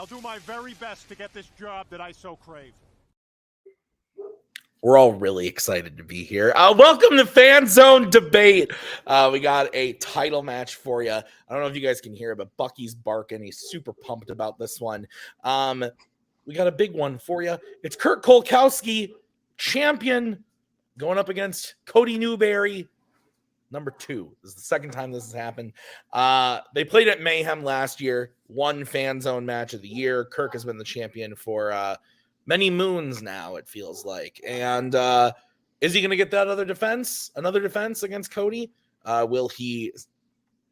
I'll do my very best to get this job that I so crave. We're all really excited to be here. Welcome to Fanzone Debate. We got a title match for you. I don't know if you guys can hear it, but Bucky's barking. He's super pumped about this one. We got a big one for you. It's Kirk Kowalkowski, champion, going up against Cody Newberry, number 2. This is the second time this has happened. They played at Mayhem last year, won Fanzone match of the year. Kirk has been the champion for many moons now, it feels like. And is he going to get that another defense against Cody? Will he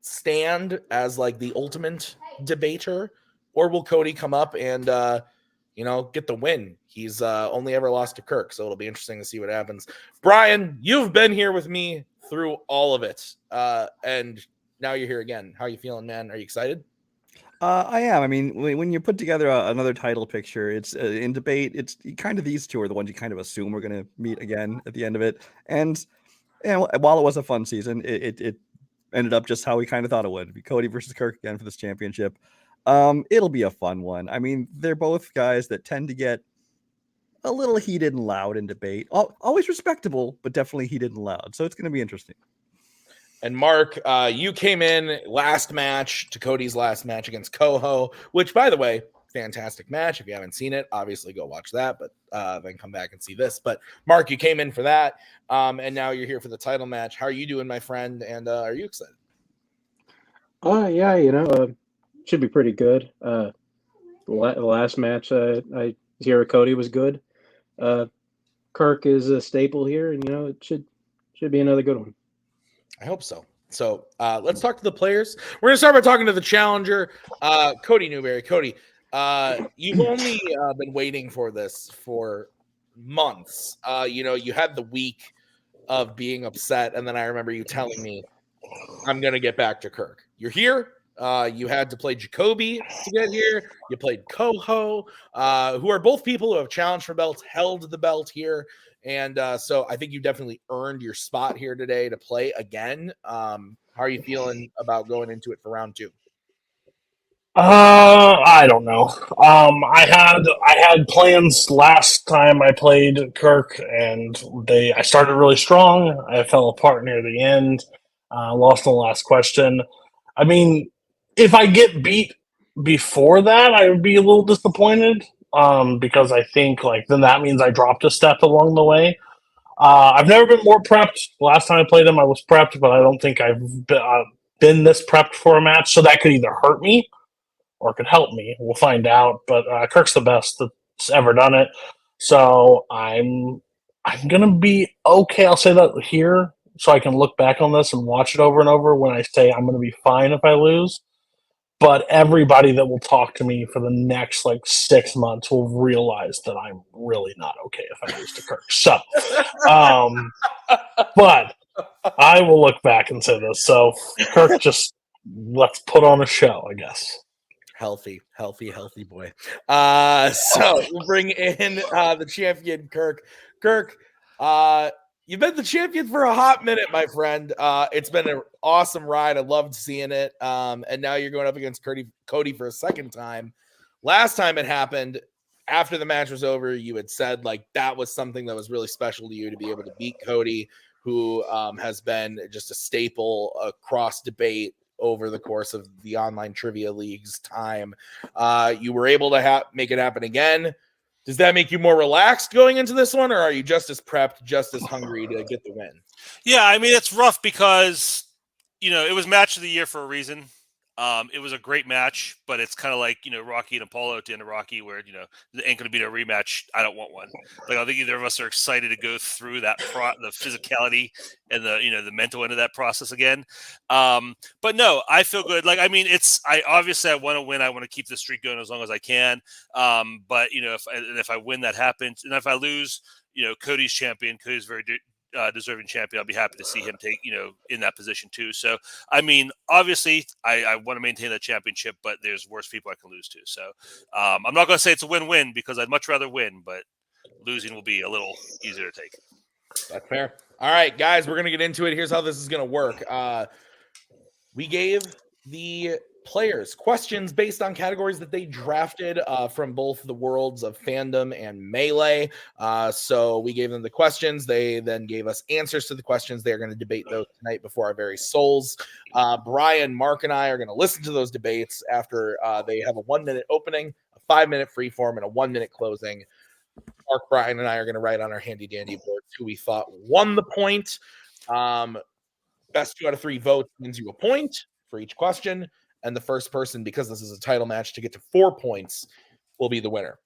stand as like the ultimate debater, or will Cody come up and get the win? He's only ever lost to Kirk, so it'll be interesting to see what happens. Brian, you've been here with me through all of it, and now you're here again. How are you feeling, man? Are you excited? I am. I mean, when you put together another title picture, it's in debate. It's kind of these two are the ones you kind of assume we're going to meet again at the end of it. And while it was a fun season, it ended up just how we kind of thought it would be. Cody versus Kirk again for this championship. It'll be a fun one. I mean, they're both guys that tend to get a little heated and loud in debate. Always respectable, but definitely heated and loud. So it's going to be interesting. And Mark, you came in last match to Cody's last match against Koho, which, by the way, fantastic match. If you haven't seen it, obviously go watch that, but then come back and see this. But Mark, you came in for that, and now you're here for the title match. How are you doing, my friend? And are you excited? Yeah, should be pretty good. The last match I was here with Cody was good. Kirk is a staple here, and it should be another good one. I hope so. So let's talk to the players. We're going to start by talking to the challenger, Cody Newberry. Cody, you've only been waiting for this for months. You had the week of being upset, and then I remember you telling me, I'm going to get back to Kirk. You're here. You had to play Jacoby to get here. You played Koho, who are both people who have challenged for belts, held the belt here. And so I think you definitely earned your spot here today to play again. How are you feeling about going into it for round 2? I don't know. I had plans last time I played Kirk, and I started really strong. I fell apart near the end. Lost on the last question. I mean, if I get beat before that, I would be a little disappointed. Because I think then that means I dropped a step along the way. I've never been more prepped. Last time I played him, I was prepped, but I don't think I've been this prepped for a match. So that could either hurt me or could help me. We'll find out. But Kirk's the best that's ever done it. So I'm gonna be okay. I'll say that here, so I can look back on this and watch it over and over when I say I'm gonna be fine if I lose. But everybody that will talk to me for the next 6 months will realize that I'm really not okay if I lose to Kirk. So, but I will look back and say this. So Kirk, just let's put on a show, I guess. Healthy boy. So we'll bring in the champion, Kirk. Kirk, you've been the champion for a hot minute, my friend. It's been an awesome ride. I loved seeing it. And now you're going up against Cody for a second time. Last time it happened, after the match was over, you had said that was something that was really special to you to be able to beat Cody, who has been just a staple across debate over the course of the online trivia league's time. You were able to make it happen again. Does that make you more relaxed going into this one, or are you just as prepped, just as hungry to get the win? Yeah, I mean, it's rough because, it was match of the year for a reason. It was a great match, but it's kind of like, Rocky and Apollo at the end of Rocky where, there ain't going to be no rematch. I don't want one. I think either of us are excited to go through that, the physicality and the mental end of that process again. But no, I feel good. Obviously I want to win. I want to keep this streak going as long as I can. But, if I win, that happens. And if I lose, Cody's champion. Cody's very deserving champion. I'll be happy to see him take, in that position too. So, I mean, obviously I want to maintain that championship, but there's worse people I can lose to. So, I'm not going to say it's a win-win because I'd much rather win, but losing will be a little easier to take. That's fair. All right, guys, we're going to get into it. Here's how this is going to work. We gave the players questions based on categories that they drafted from both the worlds of Fandom and Melee. So we gave them the questions. They then gave us answers to the questions. They're going to debate those tonight before our very souls. Brian, Mark, and I are going to listen to those debates after they have a 1-minute opening, a 5-minute freeform, and a 1-minute closing. Mark, Brian, and I are going to write on our handy dandy board who we thought won the point. Best 2 out of 3 votes wins you a point for each question. And the first person, because this is a title match, to get to 4 points will be the winner.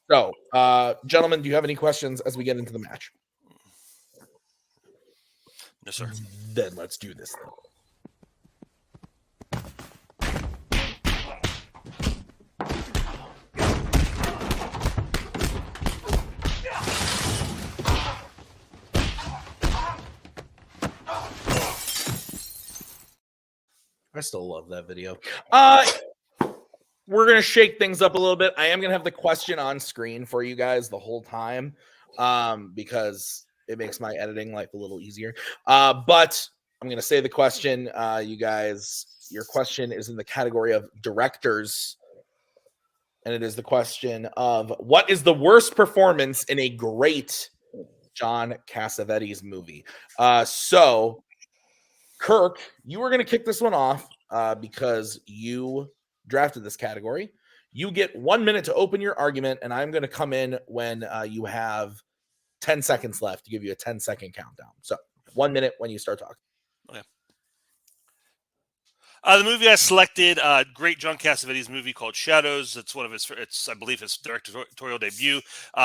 So, gentlemen, do you have any questions as we get into the match? No, sir. Then let's do this. I still love that video. We're going to shake things up a little bit. I am going to have the question on screen for you guys the whole time because it makes my editing life a little easier. But I'm going to say the question. You guys, your question is in the category of directors. And it is the question of what is the worst performance in a great John Cassavetes movie? So, Kirk, you were going to kick this one off because you drafted this category. You get 1 minute to open your argument, and I'm going to come in when you have 10 seconds left to give you a 10-second countdown. So 1 minute when you start talking. Okay. The movie I selected, great John Cassavetes movie called Shadows. It's one of his, I believe, his directorial debut.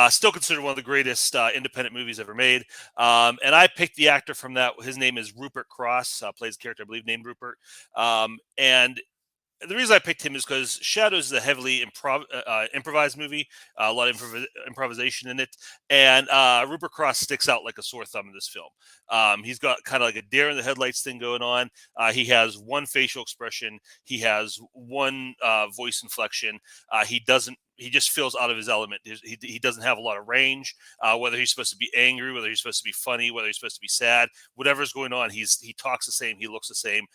Still considered one of the greatest independent movies ever made. And I picked the actor from that. His name is Rupert Cross. Plays a character, I believe, named Rupert. And the reason I picked him is because Shadows is a heavily improvised movie, a lot of improvisation in it, and Rupert Cross sticks out like a sore thumb in this film. He's got kind of like a deer in the headlights thing going on. He has one facial expression. He has one voice inflection. He just feels out of his element. He doesn't have a lot of range, whether he's supposed to be angry, whether he's supposed to be funny, whether he's supposed to be sad, whatever's going on, he talks the same, he looks the same.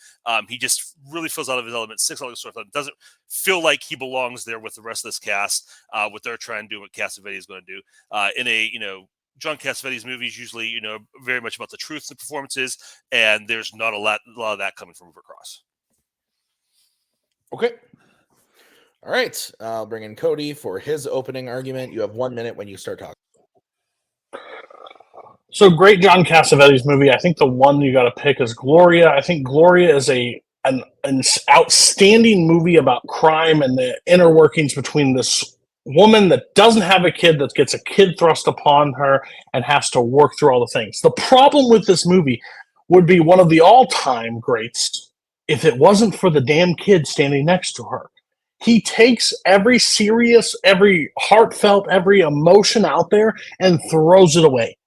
He just really feels out of his element, sticks out like a sore thumb, doesn't feel like he belongs there with the rest of this cast, what they're trying to do, what Cassavetes is going to do. In a, John Cassavetes movies usually, very much about the truth in the performances, and there's not a lot of that coming from Rupert Cross. Okay. All right, I'll bring in Cody for his opening argument. You have 1 minute when you start talking. So great John Cassavetes movie. I think the one you got to pick is Gloria. I think Gloria is an outstanding movie about crime and the inner workings between this woman that doesn't have a kid, that gets a kid thrust upon her and has to work through all the things. The problem with this movie would be one of the all-time greats if it wasn't for the damn kid standing next to her. He takes every serious, every heartfelt, every emotion out there and throws it away.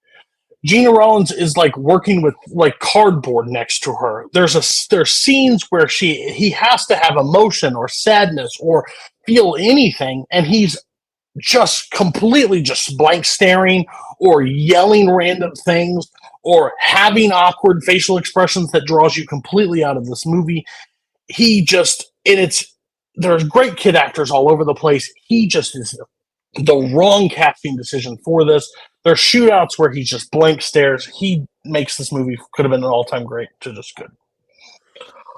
Gina Rollins is like working with like cardboard next to her. There's scenes where he has to have emotion or sadness or feel anything, and he's just completely just blank staring or yelling random things or having awkward facial expressions that draws you completely out of this movie. There's great kid actors all over the place. He just is the wrong casting decision for this. There's shootouts where he just blank stares. He makes this movie, could have been an all-time great, to just good.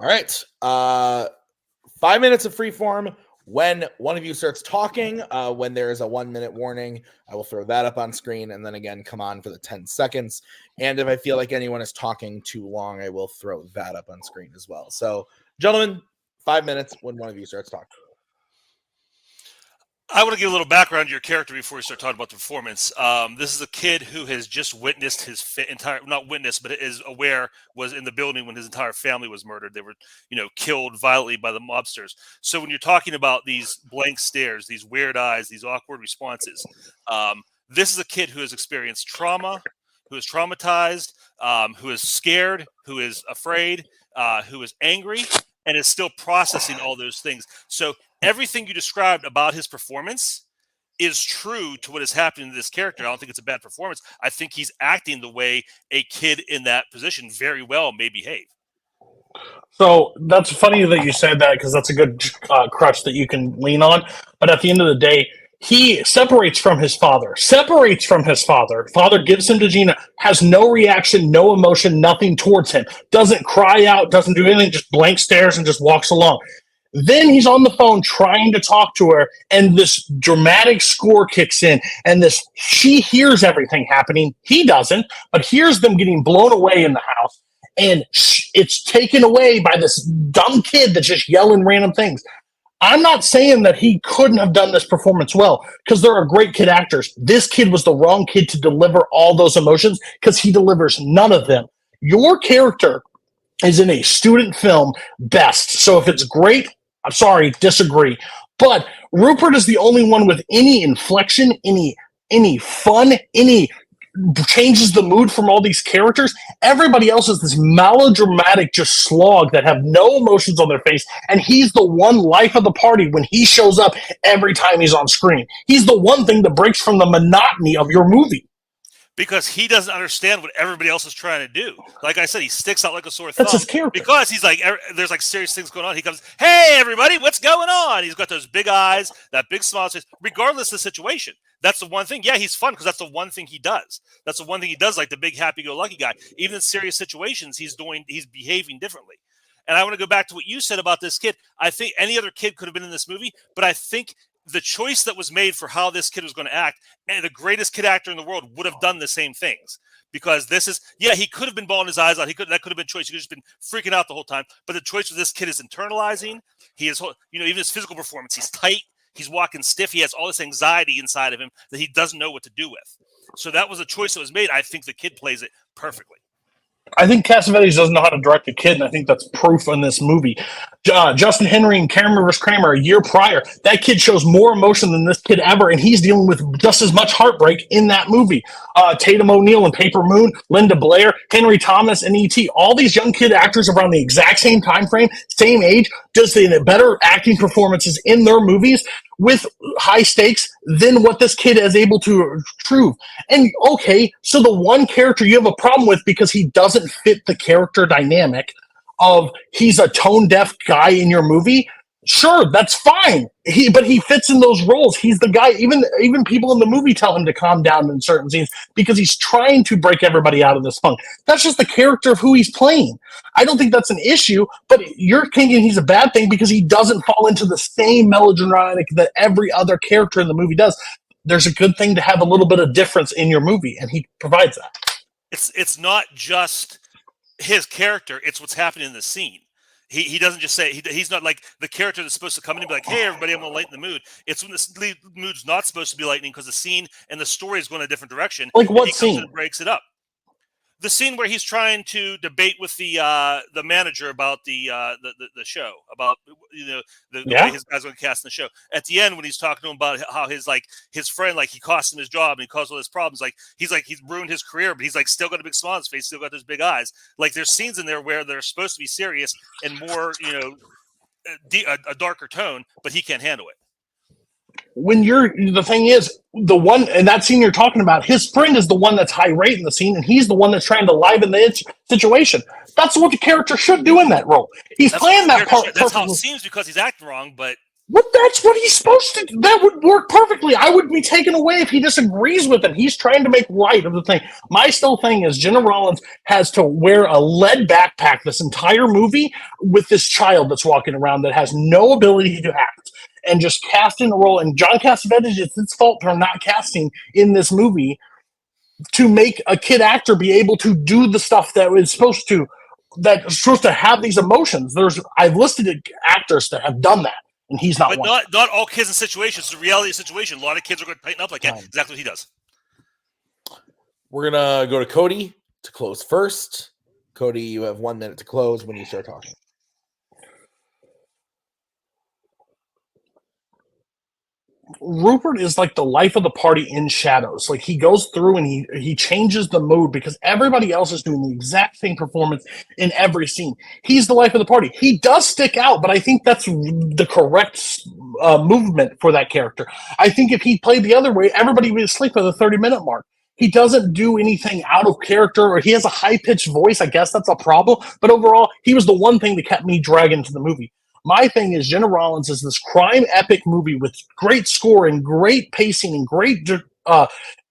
All right. 5 minutes of freeform. When one of you starts talking, when there is a 1 minute warning, I will throw that up on screen and then again come on for the 10 seconds. And if I feel like anyone is talking too long, I will throw that up on screen as well. So, gentlemen, 5 minutes when one of you starts talking. I want to give a little background to your character before we start talking about the performance. This is a kid who has just witnessed his is aware, was in the building when his entire family was murdered. They were, killed violently by the mobsters. So when you're talking about these blank stares, these weird eyes, these awkward responses, this is a kid who has experienced trauma, who is traumatized, who is scared, who is afraid, who is angry, and is still processing all those things. So everything you described about his performance is true to what is happening to this character. I don't think it's a bad performance. I think he's acting the way a kid in that position very well may behave. So that's funny that you said that because that's a good crutch that you can lean on. But at the end of the day, he separates from his father. Father gives him to Gina, has no reaction, no emotion, nothing towards him. Doesn't cry out, doesn't do anything, just blank stares and just walks along. Then he's on the phone trying to talk to her, and this dramatic score kicks in, and she hears everything happening. He doesn't, but hears them getting blown away in the house, and it's taken away by this dumb kid that's just yelling random things. I'm not saying that he couldn't have done this performance well, because there are great kid actors. This kid was the wrong kid to deliver all those emotions, because he delivers none of them. Your character is in a student film best, so if it's great, I'm sorry, disagree. But Rupert is the only one with any inflection, any fun, any changes the mood from all these characters. Everybody else is this melodramatic just slog that have no emotions on their face, and he's the one life of the party when he shows up every time he's on screen. He's the one thing that breaks from the monotony of your movie. Because he doesn't understand what everybody else is trying to do. Like I said, he sticks out like a sore thumb. That's his character. Because he's like, there's like serious things going on. He comes, hey, everybody, what's going on? He's got those big eyes, that big smile, regardless of the situation. That's the one thing. Yeah, he's fun because that's the one thing he does. That's the one thing he does, like the big happy-go-lucky guy. Even in serious situations, he's behaving differently. And I want to go back to what you said about this kid. I think any other kid could have been in this movie, but I think the choice that was made for how this kid was going to act, and the greatest kid actor in the world would have done the same things. Because this is, he could have been bawling his eyes out. That could have been choice. He could have just been freaking out the whole time. But the choice of this kid is internalizing. He is, even his physical performance, he's tight. He's walking stiff. He has all this anxiety inside of him that he doesn't know what to do with. So that was a choice that was made. I think the kid plays it perfectly. I think Cassavetes doesn't know how to direct a kid, and I think that's proof in this movie. Justin Henry and Cameron vs. Kramer a year prior, that kid shows more emotion than this kid ever, and he's dealing with just as much heartbreak in that movie. Tatum O'Neal and Paper Moon, Linda Blair, Henry Thomas, and E.T., all these young kid actors around the exact same time frame, same age, just in better acting performances in their movies with high stakes than what this kid is able to prove. And okay, so the one character you have a problem with because he doesn't fit the character dynamic of he's a tone-deaf guy in your movie, sure, that's fine. But he fits in those roles. He's the guy, even people in the movie tell him to calm down in certain scenes because he's trying to break everybody out of this funk. That's just the character of who he's playing. I don't think that's an issue, but you're thinking he's a bad thing because he doesn't fall into the same melodramatic that every other character in the movie does. There's a good thing to have a little bit of difference in your movie, and he provides that. It's not just his character, it's what's happening in the scene. He doesn't just say, he's not like the character that's supposed to come in and be like, hey, everybody, I'm going to lighten the mood. It's when the mood's not supposed to be lightening because the scene and the story is going a different direction. Like what scene? And breaks it up. The scene where he's trying to debate with the manager about the show, about the way his guys going to cast in the show. At the end, when he's talking to him about how his friend, like, he cost him his job and he caused all his problems, he's ruined his career, but he's still got a big smile on his face, still got those big eyes. Like, there's scenes in there where they're supposed to be serious and more a darker tone, but he can't handle it. The thing is, the one in that scene you're talking about, his friend is the one that's high rate in the scene, and he's the one that's trying to liven the situation. That's what the character should do in that role. He's playing that part. That's how it seems because he's acting wrong, but that's what he's supposed to do. That would work perfectly. I would be taken away if he disagrees with him. He's trying to make light of the thing. My still thing is Jenna Rollins has to wear a lead backpack this entire movie with this child that's walking around that has no ability to act. And just casting a role, and John Cassavetes, it's his fault for not casting in this movie to make a kid actor be able to do the stuff that's supposed to have these emotions. I've listed actors that have done that, and he's not one. But not all kids in situations. It's the reality of the situation. A lot of kids are going to tighten up like that. Exactly what he does. We're gonna go to Cody to close first. Cody, you have 1 minute to close when you start talking. Rupert is like the life of the party in shadows. Like, he goes through and he changes the mood because everybody else is doing the exact same performance in every scene. He's the life of the party. He does stick out, but I think that's the correct movement for that character. I think if he played the other way, everybody would sleep at the 30-minute mark. He doesn't do anything out of character, or he has a high-pitched voice. I guess that's a problem. But overall, he was the one thing that kept me dragging to the movie. My thing is Jenna Rollins is this crime epic movie with great scoring, great pacing, and great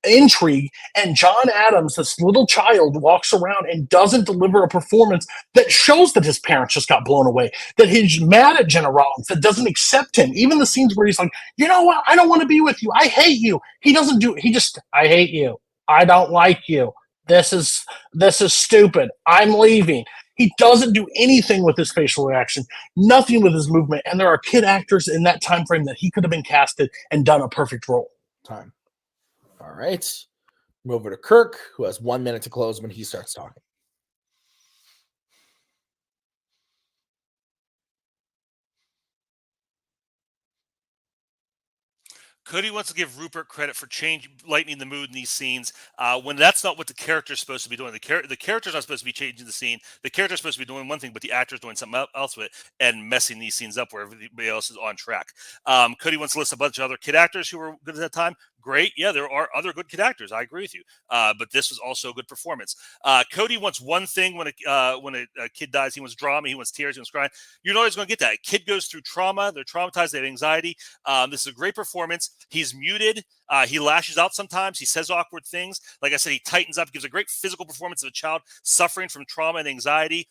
intrigue. And John Adams, this little child, walks around and doesn't deliver a performance that shows that his parents just got blown away, that he's mad at Jenna Rollins, that doesn't accept him. Even the scenes where he's like, you know what? I don't want to be with you. I hate you. He doesn't do it. He just, I hate you. I don't like you. This is stupid. I'm leaving. He doesn't do anything with his facial reaction, nothing with his movement. And there are kid actors in that time frame that he could have been casted and done a perfect role. Time. All right. Move over to Kirk, who has 1 minute to close when he starts talking. Cody wants to give Rupert credit for lightening the mood in these scenes when that's not what the character's supposed to be doing. The character's not supposed to be changing the scene. The character's supposed to be doing one thing, but the actor's doing something else with it and messing these scenes up where everybody else is on track. Cody wants to list a bunch of other kid actors who were good at that time. Great. Yeah, there are other good kid actors. I agree with you. But this was also a good performance. Cody wants one thing when a kid dies. He wants drama. He wants tears. He wants crying. You're not always going to get that. A kid goes through trauma. They're traumatized. They have anxiety. This is a great performance. He's muted. He lashes out sometimes. He says awkward things. Like I said, he tightens up. Gives a great physical performance of a child suffering from trauma and anxiety.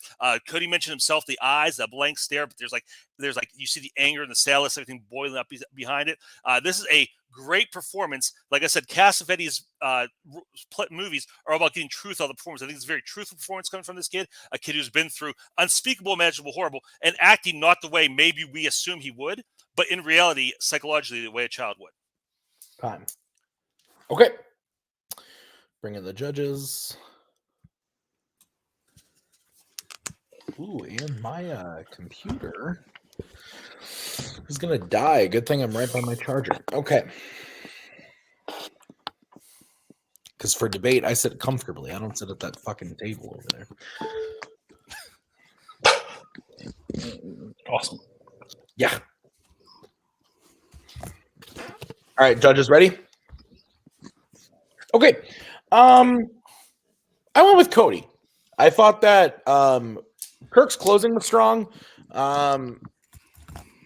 Cody mentioned himself, the eyes, that blank stare. But there's like you see the anger and the sadness, everything boiling up behind it. This is a great performance. Like I said, Cassavetes' movies are all about getting truth out of the performance. I think it's a very truthful performance coming from this kid, a kid who's been through unspeakable, imaginable, horrible, and acting not the way maybe we assume he would, but in reality, psychologically, the way a child would. Time. Okay. Bring in the judges. Ooh, and my computer is going to die. Good thing I'm right by my charger. Okay. Because for debate, I sit comfortably. I don't sit at that fucking table over there. Awesome. Yeah. All right, judges, ready? Okay. I went with Cody. I thought that Kirk's closing was strong.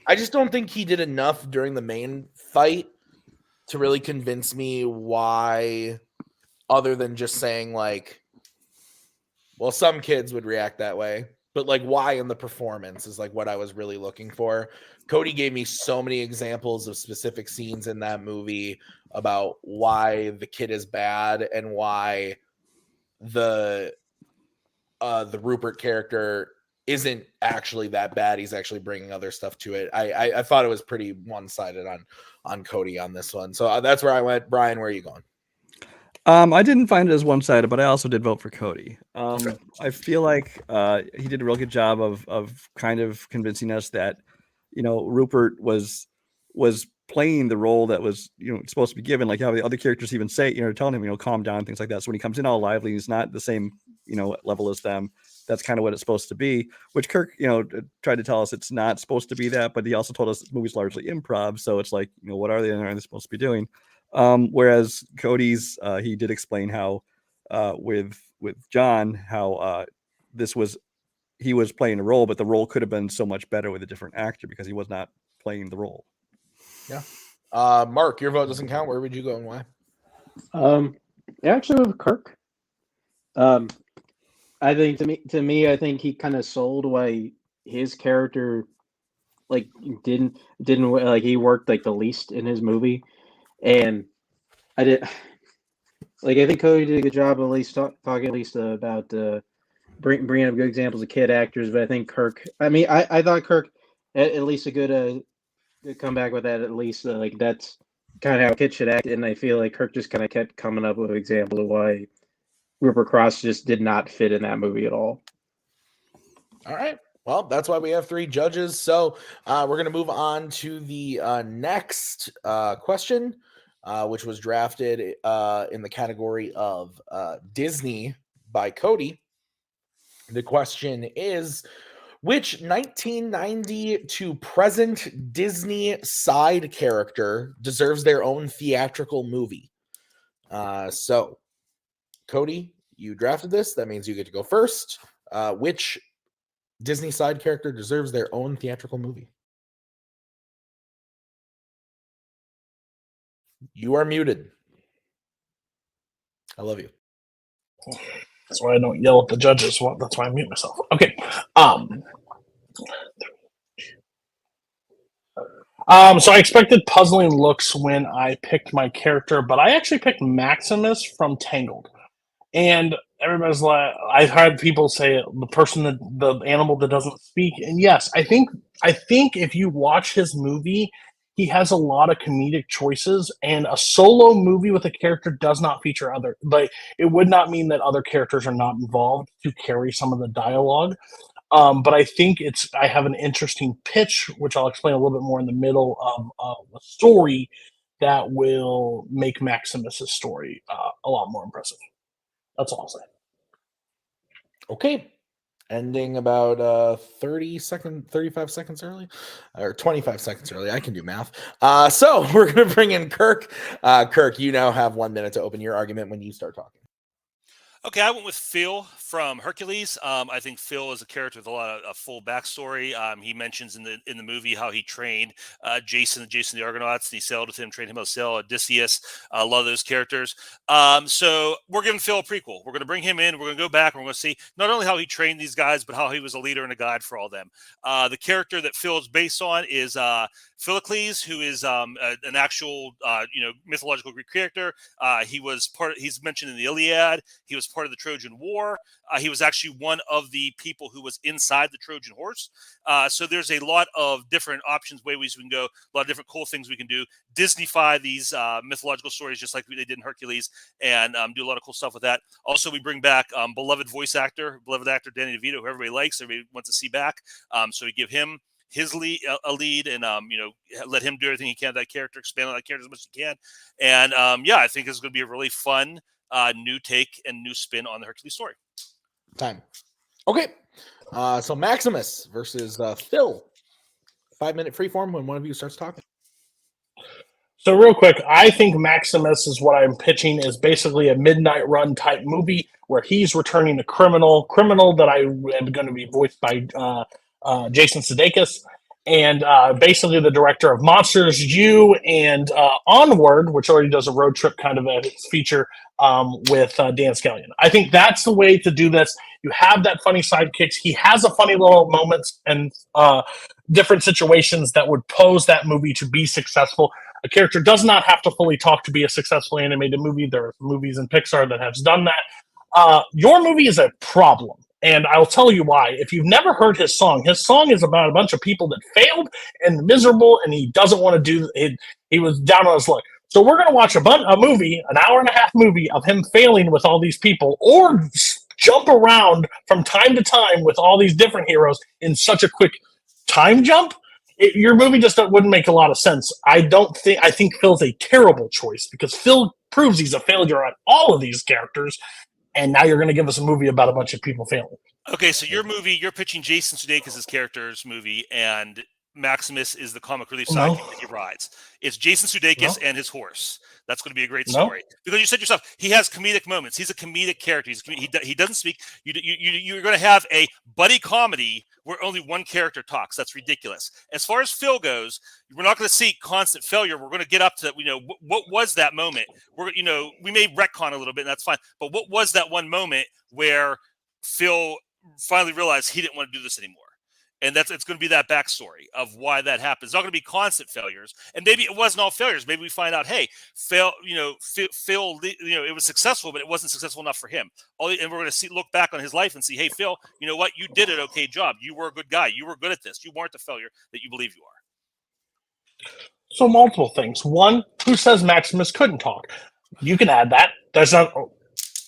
I just don't think he did enough during the main fight to really convince me why, other than just saying like, well, some kids would react that way, but like why in the performance is like what I was really looking for. Cody gave me so many examples of specific scenes in that movie about why the kid is bad and why the Rupert character isn't actually that bad. He's actually bringing other stuff to it. I thought it was pretty one-sided on Cody on this one. So that's where I went. Brian, where are you going? I didn't find it as one-sided, but I also did vote for Cody. I feel like he did a real good job of kind of convincing us that, you know, Rupert was playing the role that was, you know, supposed to be given. Like how the other characters even say, you know, telling him, you know, calm down, things like that. So when he comes in all lively, he's not the same, you know, level as them. That's kind of what it's supposed to be, which Kirk, you know, tried to tell us it's not supposed to be that, but he also told us the movie's largely improv. So it's like, you know, what are they supposed to be doing? Whereas Cody's, he did explain how, with John, how he was playing a role, but the role could have been so much better with a different actor because he was not playing the role. Yeah. Mark, your vote doesn't count. Where would you go and why? Actually with Kirk. I think to me, I think he kind of sold why his character like didn't like he worked like the least in his movie, and I think Cody did a good job at least talking at least about bringing up good examples of kid actors, but I think Kirk. I mean, I thought Kirk at least a good comeback with that. At least like that's kind of how a kid should act, and I feel like Kirk just kind of kept coming up with examples of why Rupert Cross just did not fit in that movie at all. All right. Well, that's why we have 3 judges. So we're going to move on to the next question, which was drafted in the category of Disney by Cody. The question is, which 1990 to present Disney side character deserves their own theatrical movie? So Cody, you drafted this. That means you get to go first. Which Disney side character deserves their own theatrical movie? You are muted. I love you. That's why I don't yell at the judges. That's why I mute myself. Okay. So I expected puzzling looks when I picked my character, but I actually picked Maximus from Tangled. And everybody's like, I've heard people say the animal that doesn't speak. And yes, I think if you watch his movie, he has a lot of comedic choices, and a solo movie with a character does not feature other. But it would not mean that other characters are not involved to carry some of the dialogue. But I think I have an interesting pitch, which I'll explain a little bit more in the middle of the story, that will make Maximus's story a lot more impressive. That's all I'll say. Okay. Ending about 35 seconds early, or 25 seconds early. I can do math. So we're going to bring in Kirk. Kirk, you now have 1 minute to open your argument when you start talking. Okay, I went with Phil from Hercules. I think Phil is a character with a full backstory. He mentions in the movie how he trained Jason the Argonauts, and he sailed with him, trained him how to sail, Odysseus, a lot of those characters. So we're giving Phil a prequel. We're going to bring him in. We're going to go back, and we're going to see not only how he trained these guys, but how he was a leader and a guide for all of them. The character that Phil is based on is Philocles, who is an actual mythological Greek character. He's mentioned in the Iliad. He was part of the Trojan War. He was actually one of the people who was inside the Trojan horse. So there's a lot of different options, ways we can go, a lot of different cool things we can do. Disneyfy these mythological stories just like they did in Hercules, and do a lot of cool stuff with that. Also, we bring back beloved actor Danny DeVito, who everybody likes, everybody wants to see back. So we give him his lead, and let him do everything he can. That character, expand on that character as much as he can, and I think it's going to be a really fun new take and new spin on the Hercules story. Time. Okay. So Maximus versus Phil. 5-minute freeform when one of you starts talking. So real quick, I think Maximus is what I'm pitching is basically a Midnight Run type movie where he's returning a criminal that I am going to be voiced by Jason Sudeikis, and basically the director of Monsters U and Onward, which already does a road trip kind of a feature with Dan Scallion. I think that's the way to do this. You have that funny sidekicks. He has a funny little moments and different situations that would pose that movie to be successful. A character does not have to fully talk to be a successful animated movie. There are movies in Pixar that have done that. Your movie is a problem. And I'll tell you why. If you've never heard his song is about a bunch of people that failed and miserable, and he doesn't want to do it. He was down on his luck. So we're going to watch a movie, an hour-and-a-half movie of him failing with all these people, or jump around from time to time with all these different heroes in such a quick time jump. Your movie just wouldn't make a lot of sense. I think Phil's a terrible choice because Phil proves he's a failure on all of these characters. And now you're going to give us a movie about a bunch of people failing. Okay, so your movie, you're pitching Jason Sudeikis' character's movie, and Maximus is the comic relief sidekick that he rides. It's Jason Sudeikis and his horse. That's going to be a great story. Because you said yourself, he has comedic moments. He's a comedic character. He doesn't speak. You're going to have a buddy comedy where only one character talks. That's ridiculous. As far as Phil goes, we're not going to see constant failure. We're going to get up to, what was that moment? We may retcon a little bit, and that's fine. But what was that one moment where Phil finally realized he didn't want to do this anymore? And it's going to be that backstory of why that happened. It's not going to be constant failures, and maybe it wasn't all failures. Maybe we find out, hey, Phil, it was successful, but it wasn't successful enough for him. And we're going to look back on his life and see, hey, Phil, you know what? You did an okay job. You were a good guy. You were good at this. You weren't the failure that you believe you are. So multiple things. One, who says Maximus couldn't talk? You can add that. That's not.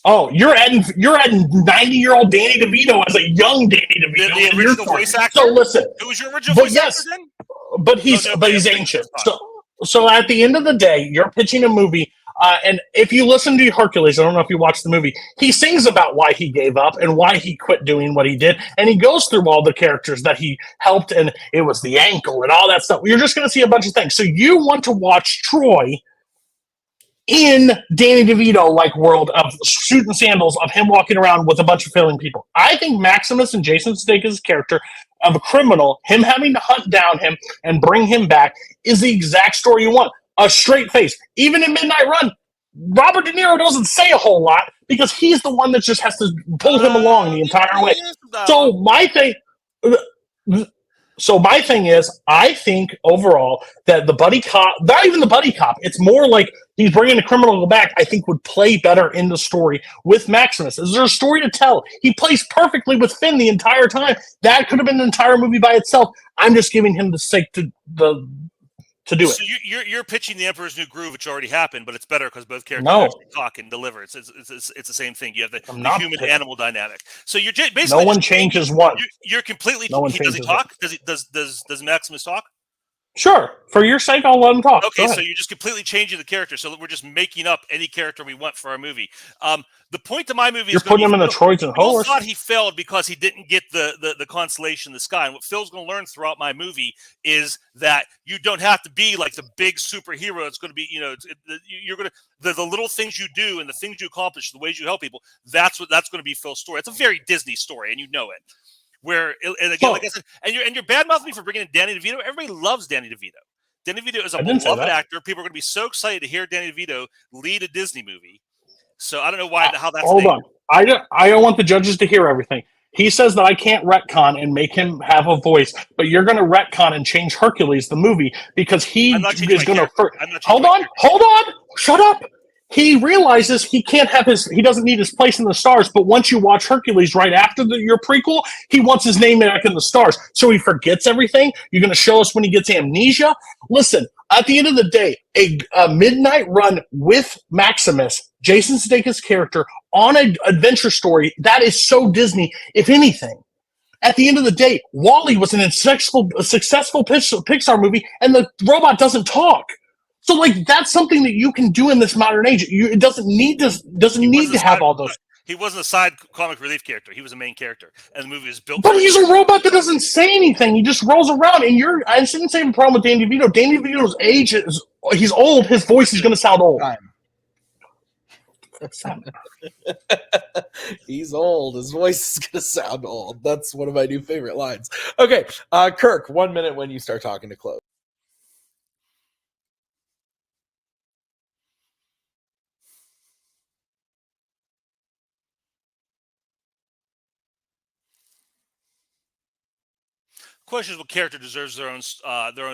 Oh, you're adding 90-year-old Danny DeVito as a young Danny DeVito. The original voice actor. So listen, it was your original voice actor then? But he's ancient. So at the end of the day, you're pitching a movie, and if you listen to Hercules, I don't know if you watched the movie, he sings about why he gave up and why he quit doing what he did, and he goes through all the characters that he helped, and it was the ankle and all that stuff. You're just going to see a bunch of things. So you want to watch Troy in Danny DeVito world of shooting sandals, of him walking around with a bunch of failing people. I think Maximus and Jason Sudeikis' character of a criminal, him having to hunt down him and bring him back, is the exact story you want. A straight face. Even in Midnight Run, Robert De Niro doesn't say a whole lot because he's the one that just has to pull him along the entire way. So my thing is, I think overall that the buddy cop, not even the buddy cop, it's more like he's bringing the criminal back, I think would play better in the story with Maximus. Is there a story to tell? He plays perfectly with Finn the entire time. That could have been an entire movie by itself. I'm just giving him the sake to do it. So you're pitching the Emperor's New Groove, which already happened, but it's better because both characters actually talk and deliver. It's the same thing. You have the human-animal dynamic. So you're basically no one changes one. You're completely. No one does he talk? Does Maximus talk? Sure. For your sake, I'll let him talk. Okay, so you're just completely changing the character, so that we're just making up any character we want for our movie. The point of my movie is putting him in the Trojan horse. Phil thought he failed because he didn't get the constellation in the sky. And what Phil's going to learn throughout my movie is that you don't have to be like the big superhero. It's going to be, you're going to the little things you do and the things you accomplish, the ways you help people. That's going to be Phil's story. It's a very Disney story, and you know it. Where, and again, like I said, and you're bad-mouthing me for bringing in Danny DeVito. Everybody loves Danny DeVito. Danny DeVito is a beloved actor. People are going to be so excited to hear Danny DeVito lead a Disney movie. So I don't know how that's. Hold on, I don't want the judges to hear everything. He says that I can't retcon and make him have a voice, but you're going to retcon and change Hercules the movie because he is going to. Hold on, shut up. He realizes he doesn't need his place in the stars, but once you watch Hercules right after your prequel, he wants his name back in the stars. So he forgets everything. You're going to show us when he gets amnesia? Listen, at the end of the day, a Midnight Run with Maximus, Jason Sudeikis' character, on an adventure story, that is so Disney, if anything. At the end of the day, WALL-E was a successful Pixar movie, and the robot doesn't talk. So, that's something that you can do in this modern age. It doesn't need to have all those. He wasn't a side comic relief character. He was a main character, and the movie is built. But he's a robot that doesn't say anything. He just rolls around. And I shouldn't say a problem with Danny DeVito. Danny DeVito's age he's old. His voice is going to sound old. He's old. His voice is going to sound old. That's one of my new favorite lines. Okay, Kirk, 1 minute when you start talking to close. Question is what character deserves their own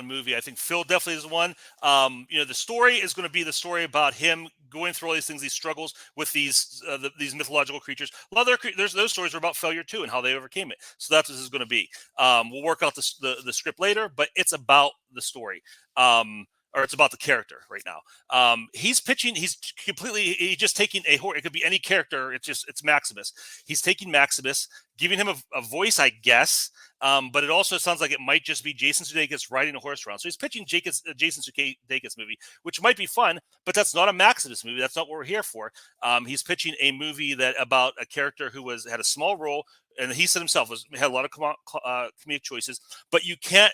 movie. I think Phil definitely is one. The story is going to be the story about him going through all these things, these struggles with these mythological creatures. A lot of those stories are about failure too and how they overcame it. So that's what this is going to be. We'll work out the script later, but it's about the story. Or it's about the character right now. He's pitching. He's just taking a horse. It could be any character. It's Maximus. He's taking Maximus, giving him a voice, I guess. But it also sounds like it might just be Jason Sudeikis riding a horse around. So he's pitching a Jason Sudeikis movie, which might be fun, but that's not a Maximus movie. That's not what we're here for. He's pitching a movie about a character who had a small role, and he said himself had a lot of comedic choices. But you can't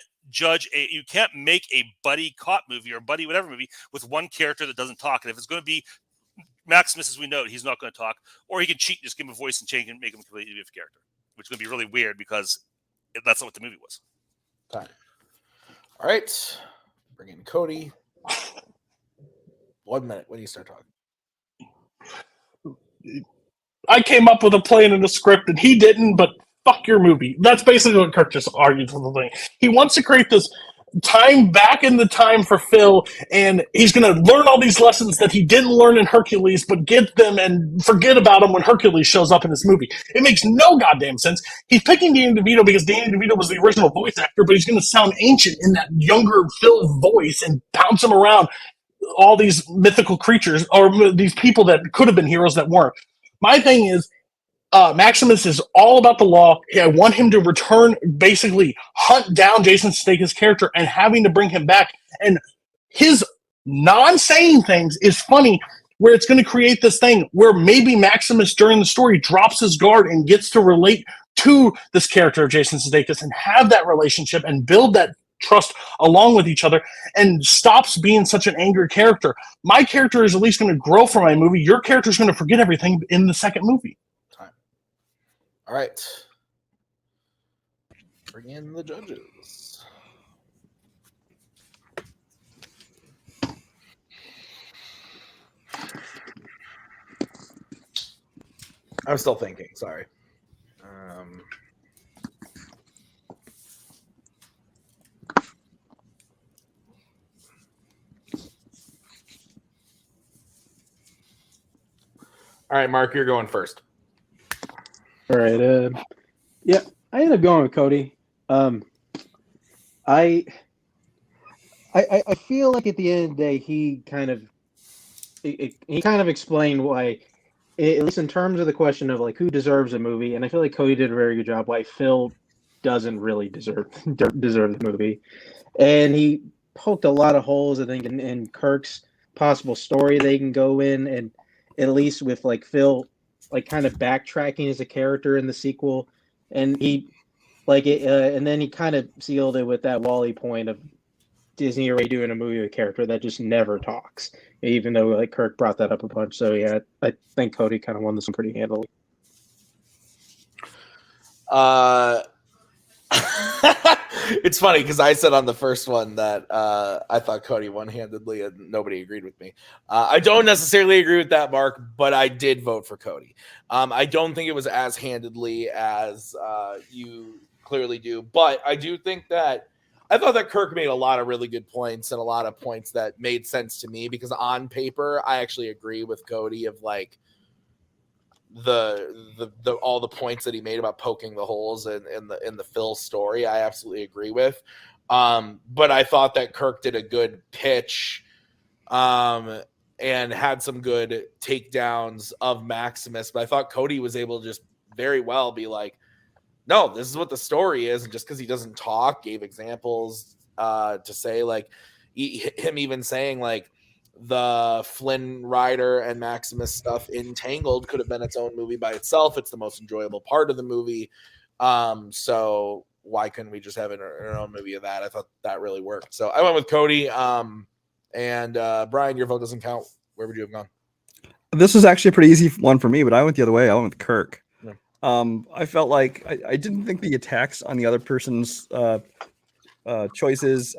make a buddy cop movie or buddy whatever movie with one character that doesn't talk. And if it's going to be Maximus, as we know, he's not going to talk, or he can cheat, just give him a voice and change and make him a completely different character, which is going to be really weird because that's not what the movie was. Time. All right. Bring in Cody. 1 minute when you start talking. I came up with a plan and a script, and he didn't, but fuck your movie. That's basically what Kirk just argued for the thing. He wants to create this time back in the time for Phil, and he's going to learn all these lessons that he didn't learn in Hercules, but get them and forget about them when Hercules shows up in this movie. It makes no goddamn sense. He's picking Danny DeVito because Danny DeVito was the original voice actor, but he's going to sound ancient in that younger Phil voice and bounce him around all these mythical creatures or these people that could have been heroes that weren't. My thing is, Maximus is all about the law. I want him to return, basically hunt down Jason Sudeikis' character and having to bring him back. And his non-saying things is funny, where it's going to create this thing where maybe Maximus during the story drops his guard and gets to relate to this character of Jason Sudeikis and have that relationship and build that trust along with each other and stops being such an angry character. My character is at least going to grow from my movie. Your character is going to forget everything in the second movie. Time. All right. Bring in the judges. I'm still thinking. Sorry. All right, Mark, you're going first. All right. Yeah, I ended up going with Cody. I feel like at the end of the day, he kind of explained why, at least in terms of the question of like who deserves a movie, and I feel like Cody did a very good job. Why Phil doesn't really deserve the movie, and he poked a lot of holes, I think, in Kirk's possible story they can go in, and at least with like Phil, like kind of backtracking as a character in the sequel, and he like it, and then he kind of sealed it with that Wally point of Disney already doing a movie with a character that just never talks, even though like Kirk brought that up a bunch. So yeah, I think Cody kind of won this one pretty handily. It's funny because I said on the first one that I thought Cody won handedly, and nobody agreed with me. I don't necessarily agree with that, Mark, but I did vote for Cody. I don't think it was as handedly as you clearly do, but I do think that I thought that Kirk made a lot of really good points and a lot of points that made sense to me, because on paper I actually agree with Cody of like the all the points that he made about poking the holes in the Phil story. I absolutely agree with. But I thought that Kirk did a good pitch and had some good takedowns of Maximus, but I thought Cody was able to just very well be like, no, this is what the story is. And just because he doesn't talk, gave examples to say like him even saying like the Flynn Rider and Maximus stuff in Tangled could have been its own movie by itself. It's the most enjoyable part of the movie. So why couldn't we just have an own movie of that? I thought that really worked. So I went with Cody. And Brian, your vote doesn't count. Where would you have gone? This is actually a pretty easy one for me, but I went the other way. I went with Kirk. Yeah. I felt like I didn't think the attacks on the other person's choices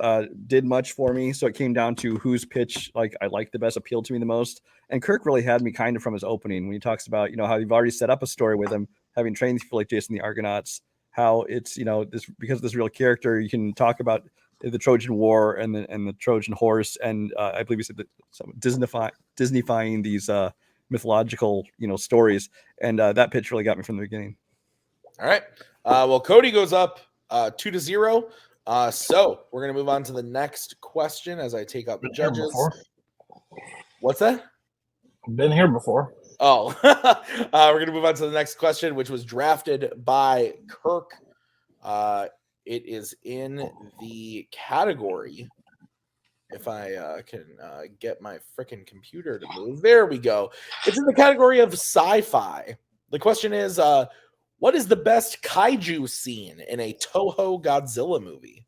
did much for me. So it came down to whose pitch like I liked the best, appealed to me the most. And Kirk really had me kind of from his opening when he talks about, you know, how you've already set up a story with him, having trained people like Jason the Argonauts, how it's, you know, this because of this real character, you can talk about the Trojan War and the Trojan horse. And I believe he said that Disneyfying these mythological, you know, stories. And that pitch really got me from the beginning. All right. Well, Cody goes up 2-0. So we're going to move on to the next question as I take out the judges. What's that? Been here before. Oh, we're going to move on to the next question, which was drafted by Kirk. It is in the category. If I can get my freaking computer to move. There we go. It's in the category of sci-fi. The question is, what is the best kaiju scene in a Toho Godzilla movie?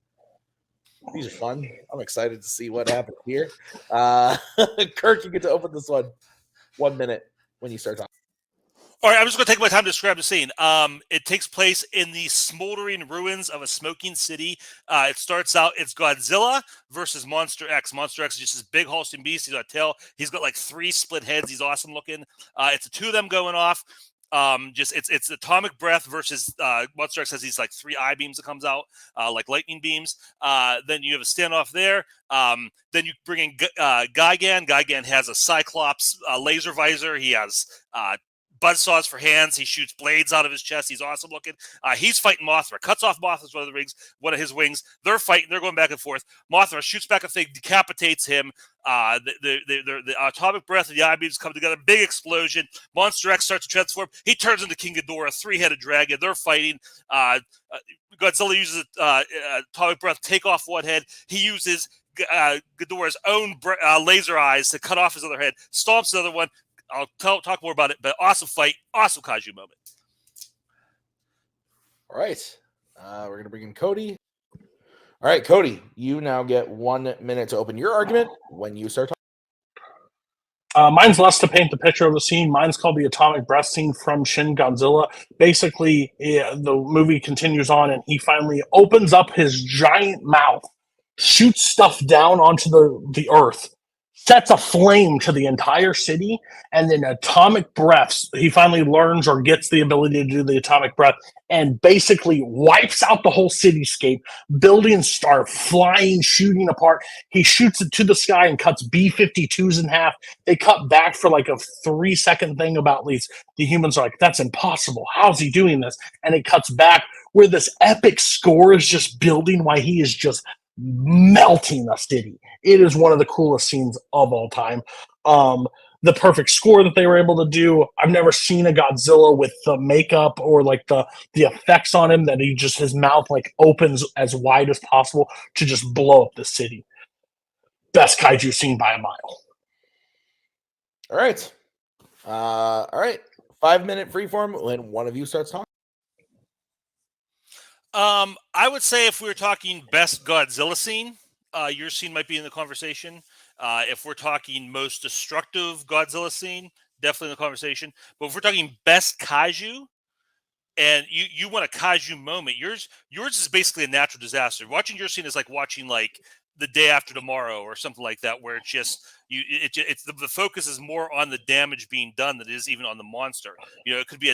These are fun. I'm excited to see what happens here. Kirk, you get to open this one. 1 minute when you start talking. All right, I'm just going to take my time to describe the scene. It takes place in the smoldering ruins of a smoking city. It starts out, it's Godzilla versus Monster X. Monster X is just this big Holstein beast. He's got a tail. He's got like 3 split heads. He's awesome looking. It's the two of them going off. It's atomic breath versus Monster X has these like 3 eye beams that comes out like lightning beams. Then you have a standoff there. Then you bring in Gigan. Gigan has a Cyclops laser visor. He has buzzsaws for hands. He shoots blades out of his chest. He's awesome looking. He's fighting Mothra. Cuts off Mothra's one of his wings. They're fighting. They're going back and forth. Mothra shoots back a thing, decapitates him. The atomic breath and the eye beams come together. Big explosion. Monster X starts to transform. He turns into King Ghidorah, 3-headed dragon. They're fighting. Godzilla uses atomic breath, take off one head. He uses Ghidorah's own laser eyes to cut off his other head. Stomps the other one. I'll talk more about it, but awesome fight, awesome kaiju moment. All right. We're going to bring in Cody. All right, Cody, you now get 1 minute to open your argument when you start talking. Mine's less to paint the picture of the scene. Mine's called the Atomic Breath scene from Shin Godzilla. Basically, the movie continues on, and he finally opens up his giant mouth, shoots stuff down onto the earth, sets a flame to the entire city, and then atomic breaths. He finally learns or gets the ability to do the atomic breath and basically wipes out the whole cityscape. Buildings start flying, shooting apart. He shoots it to the sky and cuts B-52s in half. They cut back for like a 3-second thing about these. The humans are like, that's impossible. How's he doing this? And it cuts back where this epic score is just building while he is just melting the city. It is one of the coolest scenes of all time. The perfect score that they were able to do. I've never seen a Godzilla with the makeup or like the effects on him that his mouth like opens as wide as possible to just blow up the city. Best kaiju scene by a mile. All right. 5-minute freeform when one of you starts talking. I would say if we were talking best Godzilla scene, your scene might be in the conversation. If we're talking most destructive Godzilla scene, definitely in the conversation. But if we're talking best kaiju, and you want a kaiju moment, yours is basically a natural disaster. Watching your scene is like watching like The Day After Tomorrow or something like that, where it's just the focus is more on the damage being done than it is even on the monster. It could be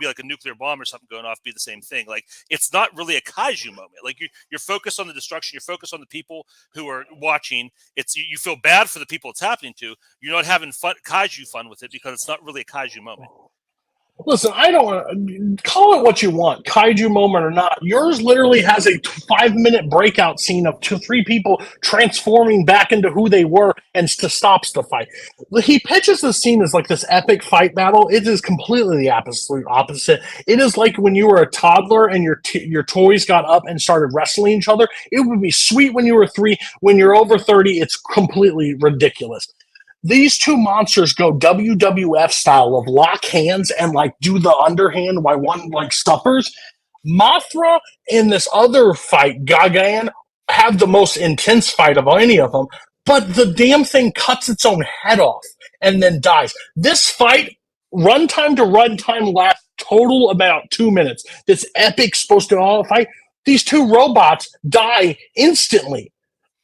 like a nuclear bomb or something going off, be the same thing. Like it's not really a kaiju moment. Like you're focused on the destruction, you're focused on the people who are watching. You feel bad for the people it's happening to. You're not having kaiju fun with it because it's not really a kaiju moment. Listen, I don't want to call it what you want, kaiju moment or not. Yours literally has a 5-minute breakout scene of 2-3 people transforming back into who they were and to stops the fight. He pitches the scene as like this epic fight battle. It is completely the absolute opposite. It is like when you were a toddler and your toys got up and started wrestling each other. It would be sweet when you were 3. When you're over 30, it's completely ridiculous. These two monsters go WWF style of lock hands and like do the underhand while one like stuffers. Mothra and this other fight, Gagan, have the most intense fight of any of them, but the damn thing cuts its own head off and then dies. This fight, runtime to runtime, lasts total about 2 minutes. This epic supposed to all fight. These two robots die instantly.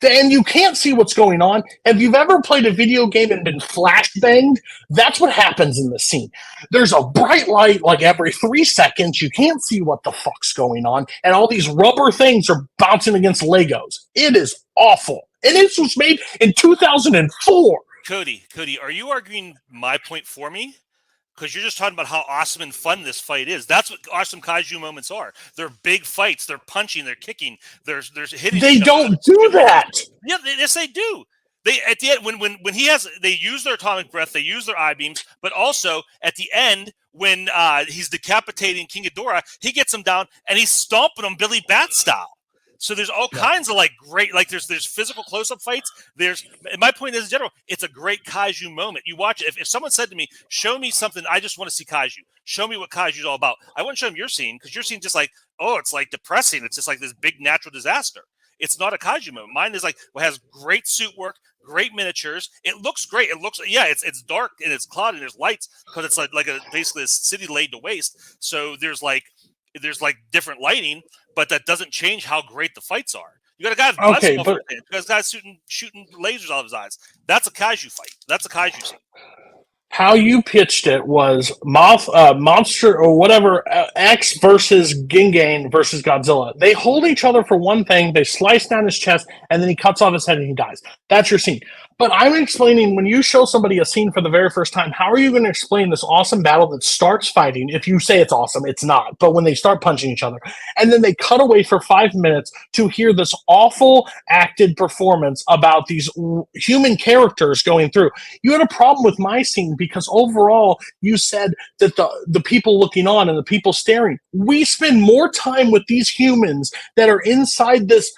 And you can't see what's going on. If you've ever played a video game and been flashbanged, that's what happens in the scene. There's a bright light like every 3 seconds. You can't see what the fuck's going on. And all these rubber things are bouncing against Legos. It is awful. And this was made in 2004. Cody, are you arguing my point for me? Because you're just talking about how awesome and fun this fight is. That's what awesome kaiju moments are. They're big fights. They're punching. They're kicking. They're hitting. They don't do that. Yeah, yes, they do. They at the end when they use their atomic breath. They use their eye beams. But also at the end when he's decapitating King Ghidorah, he gets him down and he's stomping him Billy Bat style. So there's all kinds of like great, like there's physical close-up fights. My point is in general, it's a great kaiju moment. You watch it. If someone said to me, show me something, I just want to see kaiju. Show me what kaiju is all about. I wouldn't show them your scene because your scene just like, oh, it's like depressing. It's just like this big natural disaster. It's not a kaiju moment. Mine is like, has great suit work, great miniatures. It looks great. It's dark and it's cloudy and there's lights because it's like basically a city laid to waste. So there's like different lighting, but that doesn't change how great the fights are. You got a guy with blood you got a guy shooting lasers out of his eyes. That's a kaiju fight. That's a kaiju scene. How you pitched it was Monster or whatever, X versus Gingan versus Godzilla. They hold each other for one thing, they slice down his chest, and then he cuts off his head and he dies. That's your scene. But I'm explaining, when you show somebody a scene for the very first time, how are you going to explain this awesome battle that starts fighting? If you say it's awesome, it's not. But when they start punching each other, and then they cut away for 5 minutes to hear this awful acted performance about these human characters going through. You had a problem with my scene because overall you said that the people looking on and the people staring, we spend more time with these humans that are inside this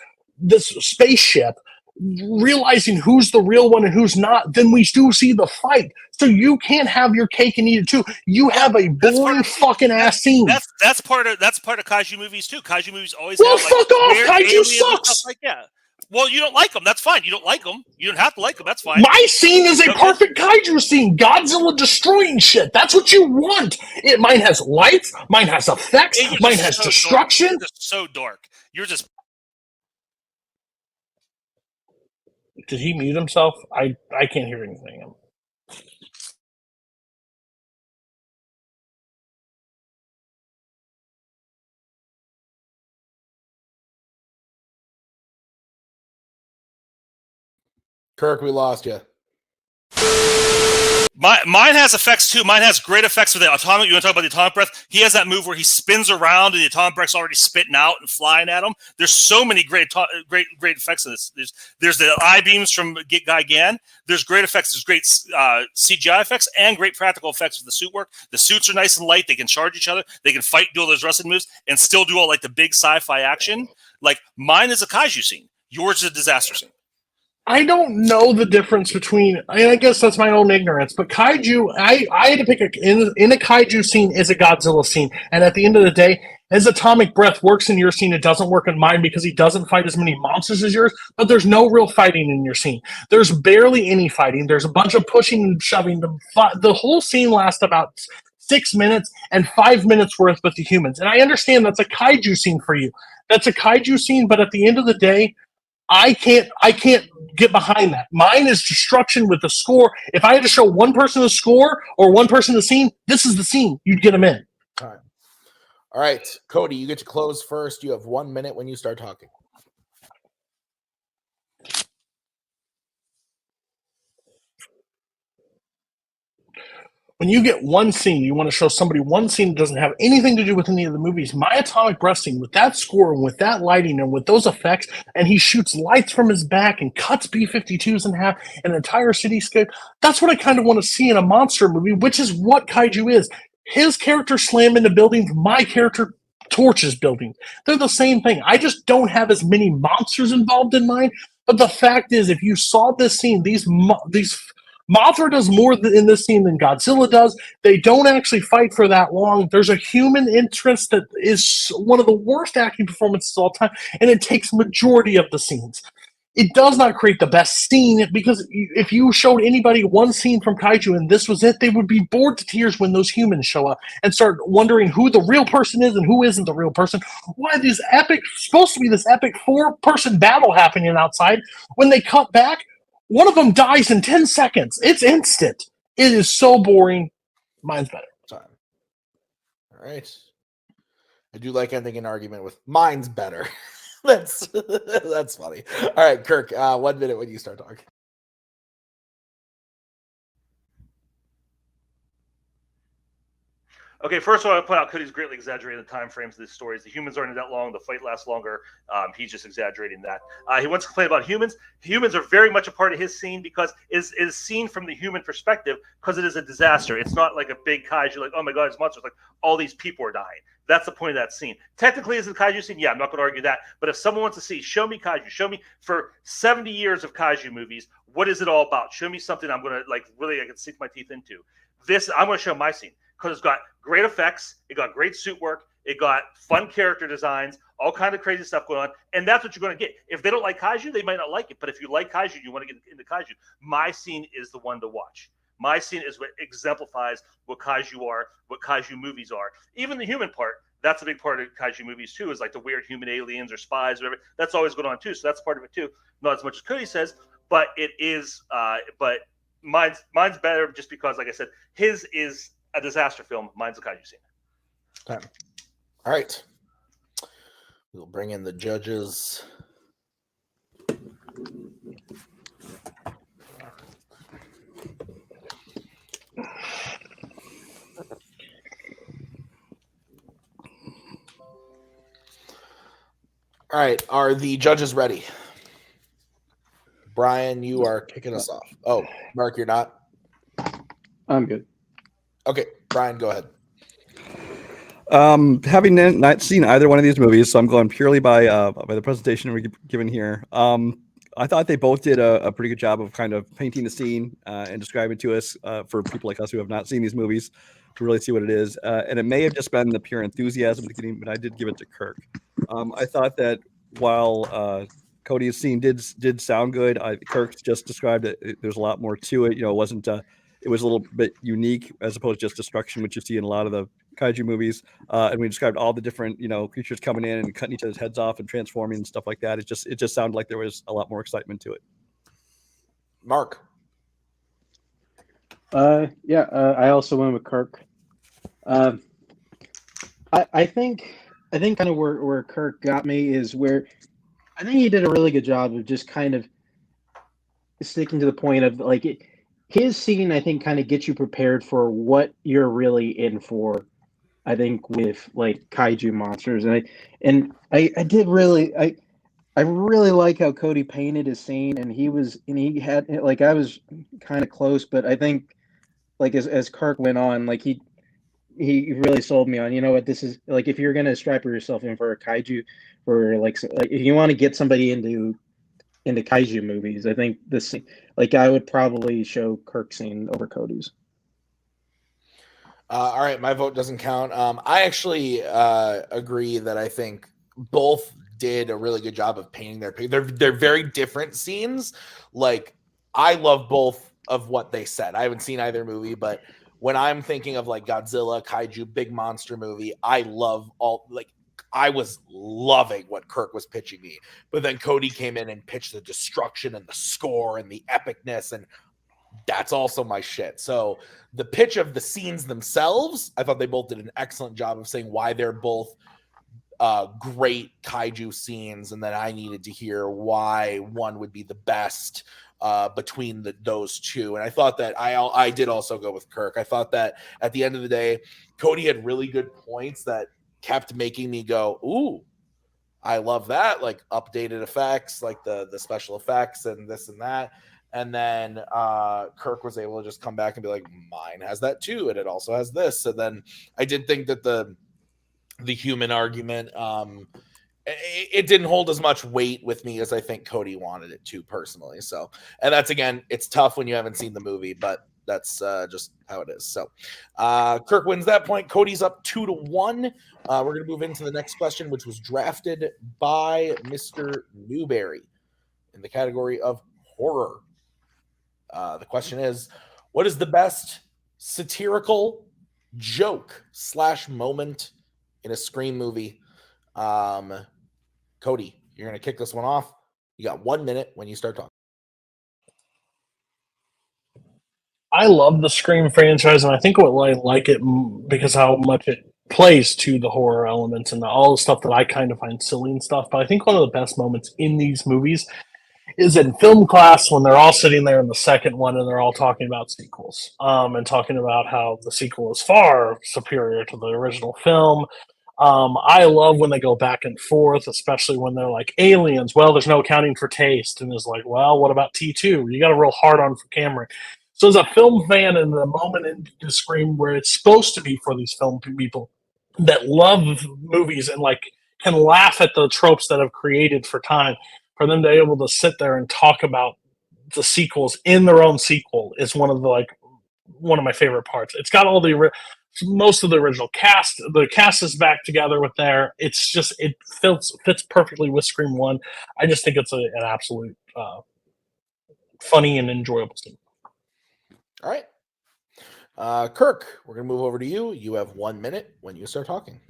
spaceship realizing who's the real one and who's not, then we do see the fight. So you can't have your cake and eat it too. You have a boring fucking ass scene. That's part of kaiju movies too. Kaiju movies always well, have fuck off. Kaiju sucks. Like, yeah. Well, you don't like them. That's fine. You don't like them. You don't have to like them. That's fine. My scene is a perfect kaiju scene. Godzilla destroying shit. That's what you want. Mine has lights. Mine has effects. Mine has destruction. You're just so dark. You're just. Did he mute himself? I can't hear anything. Kirk, we lost you. Mine has effects too. Mine has great effects with the atomic. You want to talk about the atomic breath? He has that move where he spins around and the atomic breath's already spitting out and flying at him. There's so many great effects in this. There's the eye beams from Guy Gann. There's great effects. There's great CGI effects and great practical effects with the suit work. The suits are nice and light. They can charge each other. They can fight, do all those wrestling moves, and still do all like the big sci-fi action. Like mine is a kaiju scene. Yours is a disaster scene. I don't know the difference between, I guess that's my own ignorance, but kaiju, I had to pick in a kaiju scene is a Godzilla scene. And at the end of the day, his atomic breath works in your scene. It doesn't work in mine because he doesn't fight as many monsters as yours, but there's no real fighting in your scene. There's barely any fighting. There's a bunch of pushing and shoving. The whole scene lasts about 6 minutes and 5 minutes worth with the humans. And I understand that's a kaiju scene for you. That's a kaiju scene, but at the end of the day, I can't get behind that. Mine is destruction with the score. If I had to show one person the score or one person the scene, this is the scene. You'd get them in. All right. Cody, you get to close first. You have 1 minute when you start talking. When you get one scene, you want to show somebody one scene that doesn't have anything to do with any of the movies. My atomic breath scene with that score and with that lighting and with those effects, and he shoots lights from his back and cuts B-52s in half, an entire cityscape. That's what I kind of want to see in a monster movie, which is what kaiju is. His character slam into buildings, my character torches buildings. They're the same thing. I just don't have as many monsters involved in mine. But the fact is, if you saw this scene, these Mothra does more in this scene than Godzilla does. They don't actually fight for that long. There's a human interest that is one of the worst acting performances of all time, and it takes majority of the scenes. It does not create the best scene, because if you showed anybody one scene from kaiju and this was it, they would be bored to tears when those humans show up and start wondering who the real person is and who isn't the real person. Why supposed to be this epic 4-person battle happening outside, when they cut back, one of them dies in 10 seconds. It's instant. It is so boring. Mine's better. All right. I do like ending an argument with mine's better. That's funny. All right, Kirk, 1 minute when you start talking. Okay, first of all, I want to point out Cody's greatly exaggerating the time frames of these stories. The humans aren't that long. The fight lasts longer. He's just exaggerating that. He wants to complain about humans. Humans are very much a part of his scene because it is seen from the human perspective because it is a disaster. It's not like a big kaiju, like, oh my God, it's monsters. Like, all these people are dying. That's the point of that scene. Technically, is it a kaiju scene? Yeah, I'm not going to argue that. But if someone wants to see, show me kaiju. Show me, for 70 years of kaiju movies, what is it all about? Show me something I'm going to, like, really, I can sink my teeth into. This, I'm going to show my scene. Because it's got great effects, it got great suit work, it got fun character designs, all kind of crazy stuff going on, and that's what you're going to get. If they don't like kaiju, they might not like it, but if you like kaiju, you want to get into kaiju, my scene is the one to watch. My scene is what exemplifies what kaiju are, what kaiju movies are. Even the human part, that's a big part of kaiju movies too, is like the weird human aliens or spies or whatever. That's always going on too, so that's part of it too. Not as much as Cody says, but it is, but mine's better just because, like I said, his is a disaster film. Mine's a kaiju scene. Okay. All right. We'll bring in the judges. All right. Are the judges ready? Brian, you are kicking us off. Oh, Mark, you're not? I'm good. Okay, Brian, go ahead. Having not seen either one of these movies, so I'm going purely by the presentation we're given here. I thought they both did a pretty good job of kind of painting the scene and describing to us for people like us who have not seen these movies to really see what it is. And it may have just been the pure enthusiasm at the beginning, but I did give it to Kirk. I thought that while Cody's scene did sound good, Kirk's just described it. There's a lot more to it. It wasn't. It was a little bit unique as opposed to just destruction, which you see in a lot of the kaiju movies. And we described all the different creatures coming in and cutting each other's heads off and transforming and stuff like that. It just sounded like there was a lot more excitement to it. Mark. I also went with Kirk. I think kind of where Kirk got me is where I think he did a really good job of just kind of sticking to the point of like his scene. I think kind of gets you prepared for what you're really in for. I think with like kaiju monsters, and I really like how Cody painted his scene, and he had like I was kind of close, but I think like as Kirk went on, like he really sold me on, what this is like. If you're gonna strap yourself in for a kaiju, or like if you want to get somebody into kaiju movies, I think this, like, I would probably show Kirk's scene over Cody's. All right, my vote doesn't count. I actually agree that I think both did a really good job of painting they're very different scenes. Like, I love both of what they said. I haven't seen either movie, but when I'm thinking of like Godzilla, kaiju, big monster movie, I love I was loving what Kirk was pitching me. But then Cody came in and pitched the destruction and the score and the epicness, and that's also my shit. So the pitch of the scenes themselves, I thought they both did an excellent job of saying why they're both great kaiju scenes, and then I needed to hear why one would be the best between those two. And I thought that I did also go with Kirk. I thought that at the end of the day, Cody had really good points that kept making me go, ooh, I love that, like updated effects, like the special effects and this and that. And then Kirk was able to just come back and be like, mine has that too, and it also has this. And then I did think that the human argument, it didn't hold as much weight with me as I think Cody wanted it to, personally. So, and that's, again, it's tough when you haven't seen the movie, but that's just how it is. So Kirk wins that point. Cody's up 2-1. We're going to move into the next question, which was drafted by Mr. Newberry in the category of horror. The question is, what is the best satirical joke / moment in a Scream movie? Cody, you're going to kick this one off. You got 1 minute when you start talking. I love the Scream franchise, and I think what I like it because how much it plays to the horror elements and all the stuff that I kind of find silly and stuff. But I think one of the best moments in these movies is in film class when they're all sitting there in the second one and they're all talking about sequels, and talking about how the sequel is far superior to the original film. I love when they go back and forth, especially when they're like, aliens, well, there's no accounting for taste. And it's like, well, what about T2? You got a real hard on for Cameron. So as a film fan, and the moment in Scream where it's supposed to be for these film people that love movies and like can laugh at the tropes that have created for time, for them to be able to sit there and talk about the sequels in their own sequel is one of my favorite parts. It's got all most of the original cast. The cast is back together with there. It's just, it fits perfectly with Scream 1. I just think it's an absolute funny and enjoyable scene. All right. Kirk, we're going to move over to you. You have 1 minute when you start talking.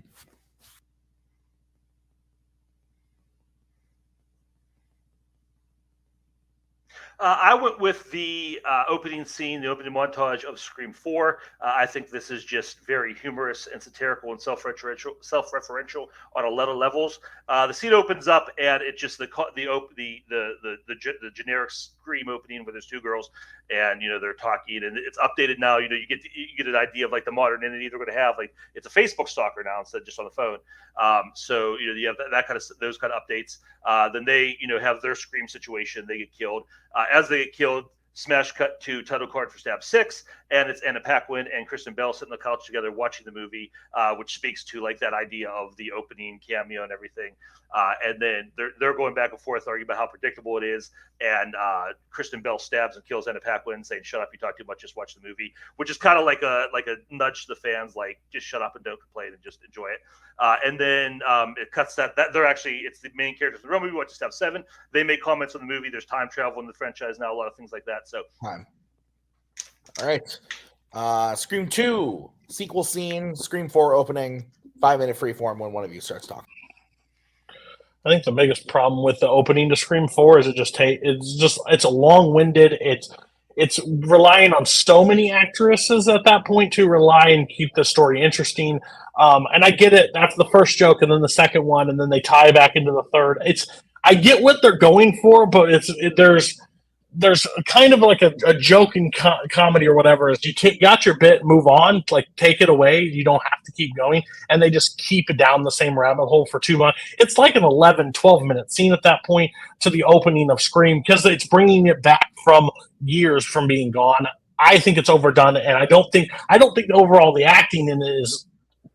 I went with the opening scene, the opening montage of Scream 4. I think this is just very humorous and satirical and self-referential on a lot of levels. The scene opens up and it just the generic Scream opening where there's two girls and they're talking, and it's updated now. You get an idea of like the modern entity they're going to have. Like, it's a Facebook stalker now instead of just on the phone. So you have that kind of those kind of updates. Then they have their Scream situation. They get killed. As they get killed, Smash cut to title card for Stab 6, and it's Anna Paquin and Kristen Bell sitting on the couch together watching the movie, which speaks to like that idea of the opening cameo and everything. And then they're going back and forth arguing about how predictable it is. And Kristen Bell stabs and kills Anna Paquin, saying, "Shut up, you talk too much, just watch the movie," which is kind of like a nudge to the fans, like just shut up and don't complain and just enjoy it. And then it cuts that they're actually, it's the main characters in the real movie, watch Stab 7. They make comments on the movie. There's time travel in the franchise now, a lot of things like that. So, all right. Scream 2 sequel scene, Scream 4 opening, 5-minute freeform when one of you starts talking. I think the biggest problem with the opening to Scream 4 is it's a long-winded. It's relying on so many actresses at that point to rely and keep the story interesting. And I get it. That's the first joke, and then the second one, and then they tie back into the third. I get what they're going for, but there's kind of like a joke in comedy or whatever is you got your bit, move on, like take it away. You don't have to keep going. And they just keep it down the same rabbit hole for too long. It's like an 11, 12-minute scene at that point to the opening of Scream because it's bringing it back from years from being gone. I think it's overdone, and I don't think overall the acting in it is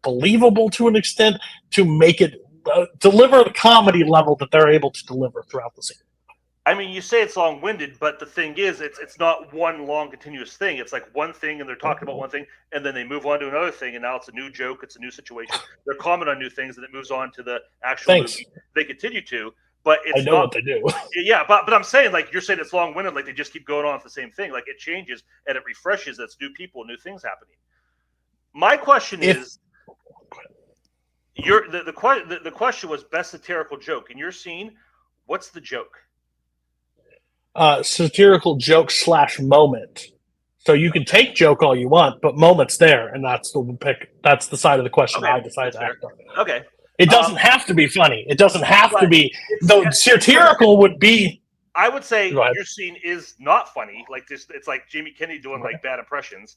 believable to an extent to make it deliver the comedy level that they're able to deliver throughout the scene. I mean, you say it's long-winded, but the thing is, it's not one long continuous thing. It's like one thing, and they're talking about one thing, and then they move on to another thing, and now it's a new joke, it's a new situation. They're commenting on new things, and it moves on to the actual movie. They continue to, but it's I know what they do. Yeah, but I'm saying, like, you're saying it's long-winded, like they just keep going on with the same thing. Like, it changes, and it refreshes. It's new people, new things happening. My question is, the question was best satirical joke. In your scene, what's the joke? Satirical joke / moment. So you can take joke all you want, but moment's there, and that's the pick. That's the side of the question I decided to act on. Okay. It doesn't have to be funny. It doesn't have to be. The satirical would be. I would say your scene is not funny. Like this, it's like Jamie Kennedy doing like bad impressions,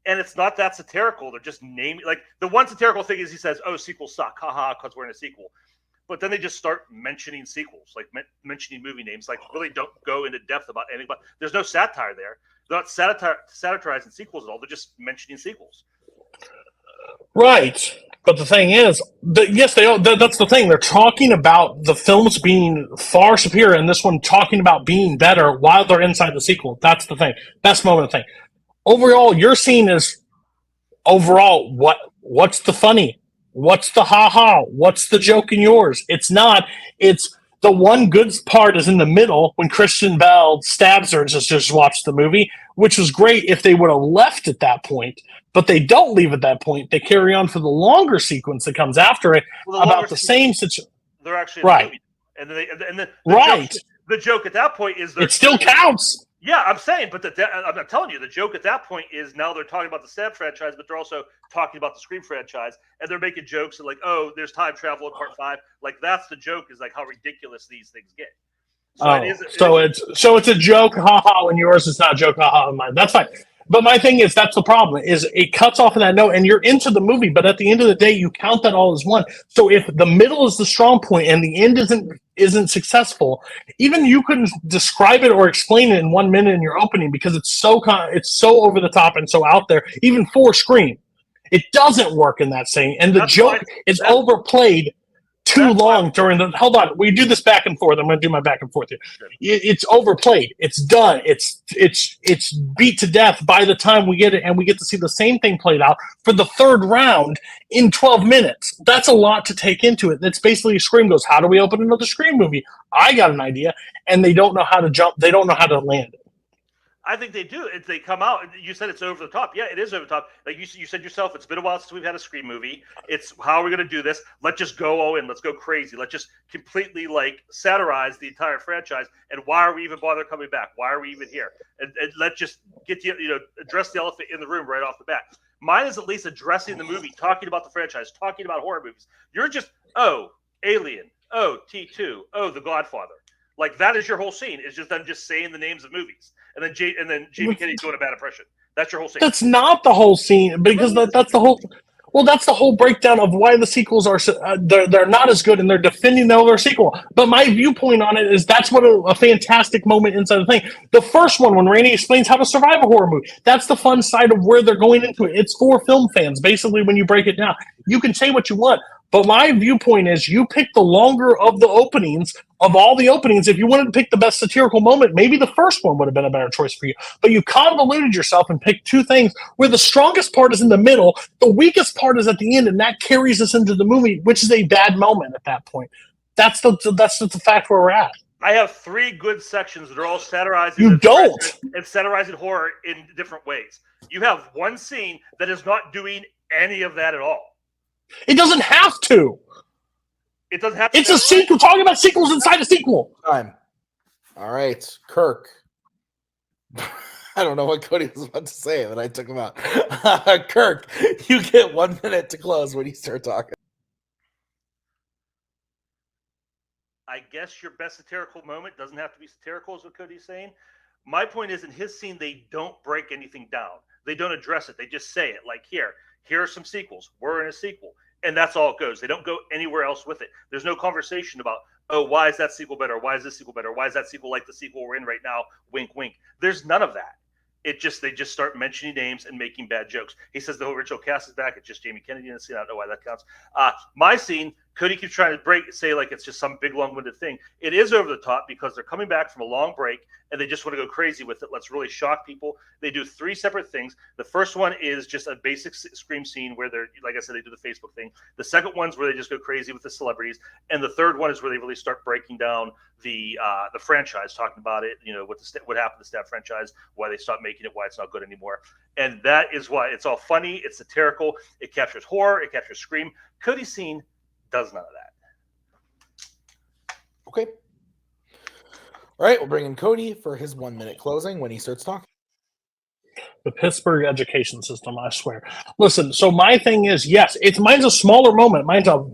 and it's not that satirical. They're just naming like the one satirical thing is he says, "Oh, sequels suck, haha," because we're in a sequel. But then they just start mentioning sequels, like mentioning movie names, like really don't go into depth about anything. But there's no satire there. They're not satirizing sequels at all. They're just mentioning sequels. Right. But the thing is, yes, that's the thing. They're talking about the films being far superior, and this one talking about being better while they're inside the sequel. That's the thing. Best moment thing. Overall, your scene is overall what's the funny? What's the ha-ha? What's the joke in yours? It's not. It's the one good part is in the middle when Kristen Bell stabs her and just watch the movie, which was great if they would have left at that point. But they don't leave at that point. They carry on for the longer sequence that comes after it about the same situation. They're actually right. And then right. The joke at that point is it still counts. Yeah, I'm saying, but I'm not telling you. The joke at that point is now they're talking about the Stab franchise, but they're also talking about the Scream franchise, and they're making jokes like, "Oh, there's time travel in Part 5." Like that's the joke is like how ridiculous these things get. So it's a joke, haha, and yours is not a joke, haha, in mine. That's fine. But my thing is that's the problem is it cuts off in that note, and you're into the movie, but at the end of the day, you count that all as one. So if the middle is the strong point and the end isn't successful, even you couldn't describe it or explain it in 1 minute in your opening because it's so over the top and so out there. Even for Scream, it doesn't work in that scene, and the joke is overplayed too long during the. Hold on, we do this back and forth. I'm going to do my back and forth here. It's overplayed. It's done. It's beat to death by the time we get it, and we get to see the same thing played out for the third round in 12 minutes. That's a lot to take into it. That's basically Scream goes, how do we open another Scream movie? I got an idea, and they don't know how to jump. They don't know how to land it. I think they do. If they come out, you said it's over the top. Yeah, it is over the top. Like you said yourself, it's been a while since we've had a Scream movie. It's how are we going to do this? Let's just go all in. Let's go crazy. Let's just completely like satirize the entire franchise. And why are we even bother coming back? Why are we even here? And let's just get address the elephant in the room right off the bat. Mine is at least addressing the movie, talking about the franchise, talking about horror movies. You're just Alien, T2, The Godfather. Like that is your whole scene. It's just them just saying the names of movies. And then Jamie Kennedy doing a bad impression. That's your whole scene. That's not the whole scene because that's the whole. Well, that's the whole breakdown of why the sequels are they're not as good, and they're defending the other sequel. But my viewpoint on it is that's what a fantastic moment inside the thing. The first one, when Randy explains how to survive a horror movie, that's the fun side of where they're going into it. It's for film fans, basically. When you break it down, you can say what you want. But my viewpoint is you pick the longer of the openings, of all the openings. If you wanted to pick the best satirical moment, maybe the first one would have been a better choice for you. But you convoluted yourself and picked two things where the strongest part is in the middle, the weakest part is at the end, and that carries us into the movie, which is a bad moment at that point. That's the fact where we're at. I have 3 good sections that are all satirizing. You don't. And satirizing horror in different ways. You have one scene that is not doing any of that at all. It doesn't have to. It doesn't have to. It's a sequel. We're talking about sequels inside a sequel. Time. All right, Kirk. I don't know what Cody was about to say, but I took him out. Kirk, you get 1 minute to close when you start talking. I guess your best satirical moment doesn't have to be satirical, is what Cody's saying. My point is, in his scene, they don't break anything down. They don't address it. They just say it. Like, here are some sequels. We're in a sequel. And that's all it goes. They don't go anywhere else with it. There's no conversation about, oh, why is that sequel better? Why is this sequel better? Why is that sequel like the sequel we're in right now? Wink, wink. There's none of that. They just start mentioning names and making bad jokes. He says the original cast is back. It's just Jamie Kennedy in the scene. I don't know why that counts. My scene, Cody keeps trying to say like it's just some big long-winded thing. It is over the top because they're coming back from a long break and they just want to go crazy with it. Let's really shock people. They do 3 separate things. The first one is just a basic Scream scene where they're, like I said, they do the Facebook thing. The second one's where they just go crazy with the celebrities, and the third one is where they really start breaking down the franchise, talking about it. You know what happened to the Stab franchise, why they stopped making it, why it's not good anymore, and that is why it's all funny. It's satirical. It captures horror. It captures Scream. Cody's scene does none of that. Okay. All right, we'll bring in Cody for his 1 minute closing when he starts talking. The Pittsburgh education system, I swear. Listen, so my thing is, yes, mine's a smaller moment. Mine's a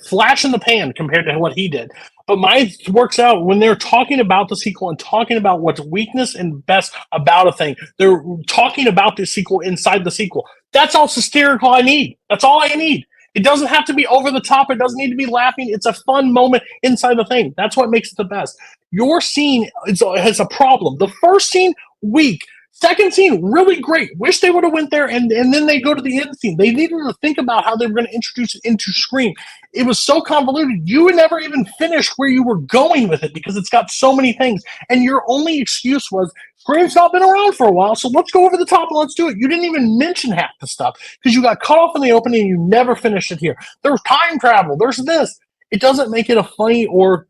flash in the pan compared to what he did. But mine works out when they're talking about the sequel and talking about what's weakness and best about a thing. They're talking about the sequel inside the sequel. That's all hysterical I need. That's all I need. It doesn't have to be over the top. It doesn't need to be laughing. It's a fun moment inside the thing. That's what makes it the best. Your scene has a problem. The first scene, weak. Second scene, really great. Wish they would have went there, and then they go to the end scene. They needed to think about how they were going to introduce it into Scream. It was so convoluted. You would never even finish where you were going with it because it's got so many things. And your only excuse was, Scream's not been around for a while, so let's go over the top and let's do it. You didn't even mention half the stuff because you got cut off in the opening and you never finished it here. There's time travel. There's this. It doesn't make it a funny or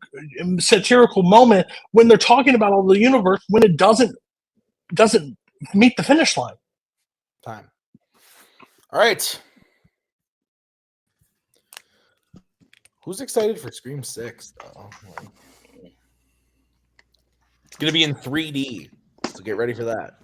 satirical moment when they're talking about all the universe when it doesn't meet the finish line. Time. All right. Who's excited for Scream 6, though? It's going to be in 3D, so get ready for that.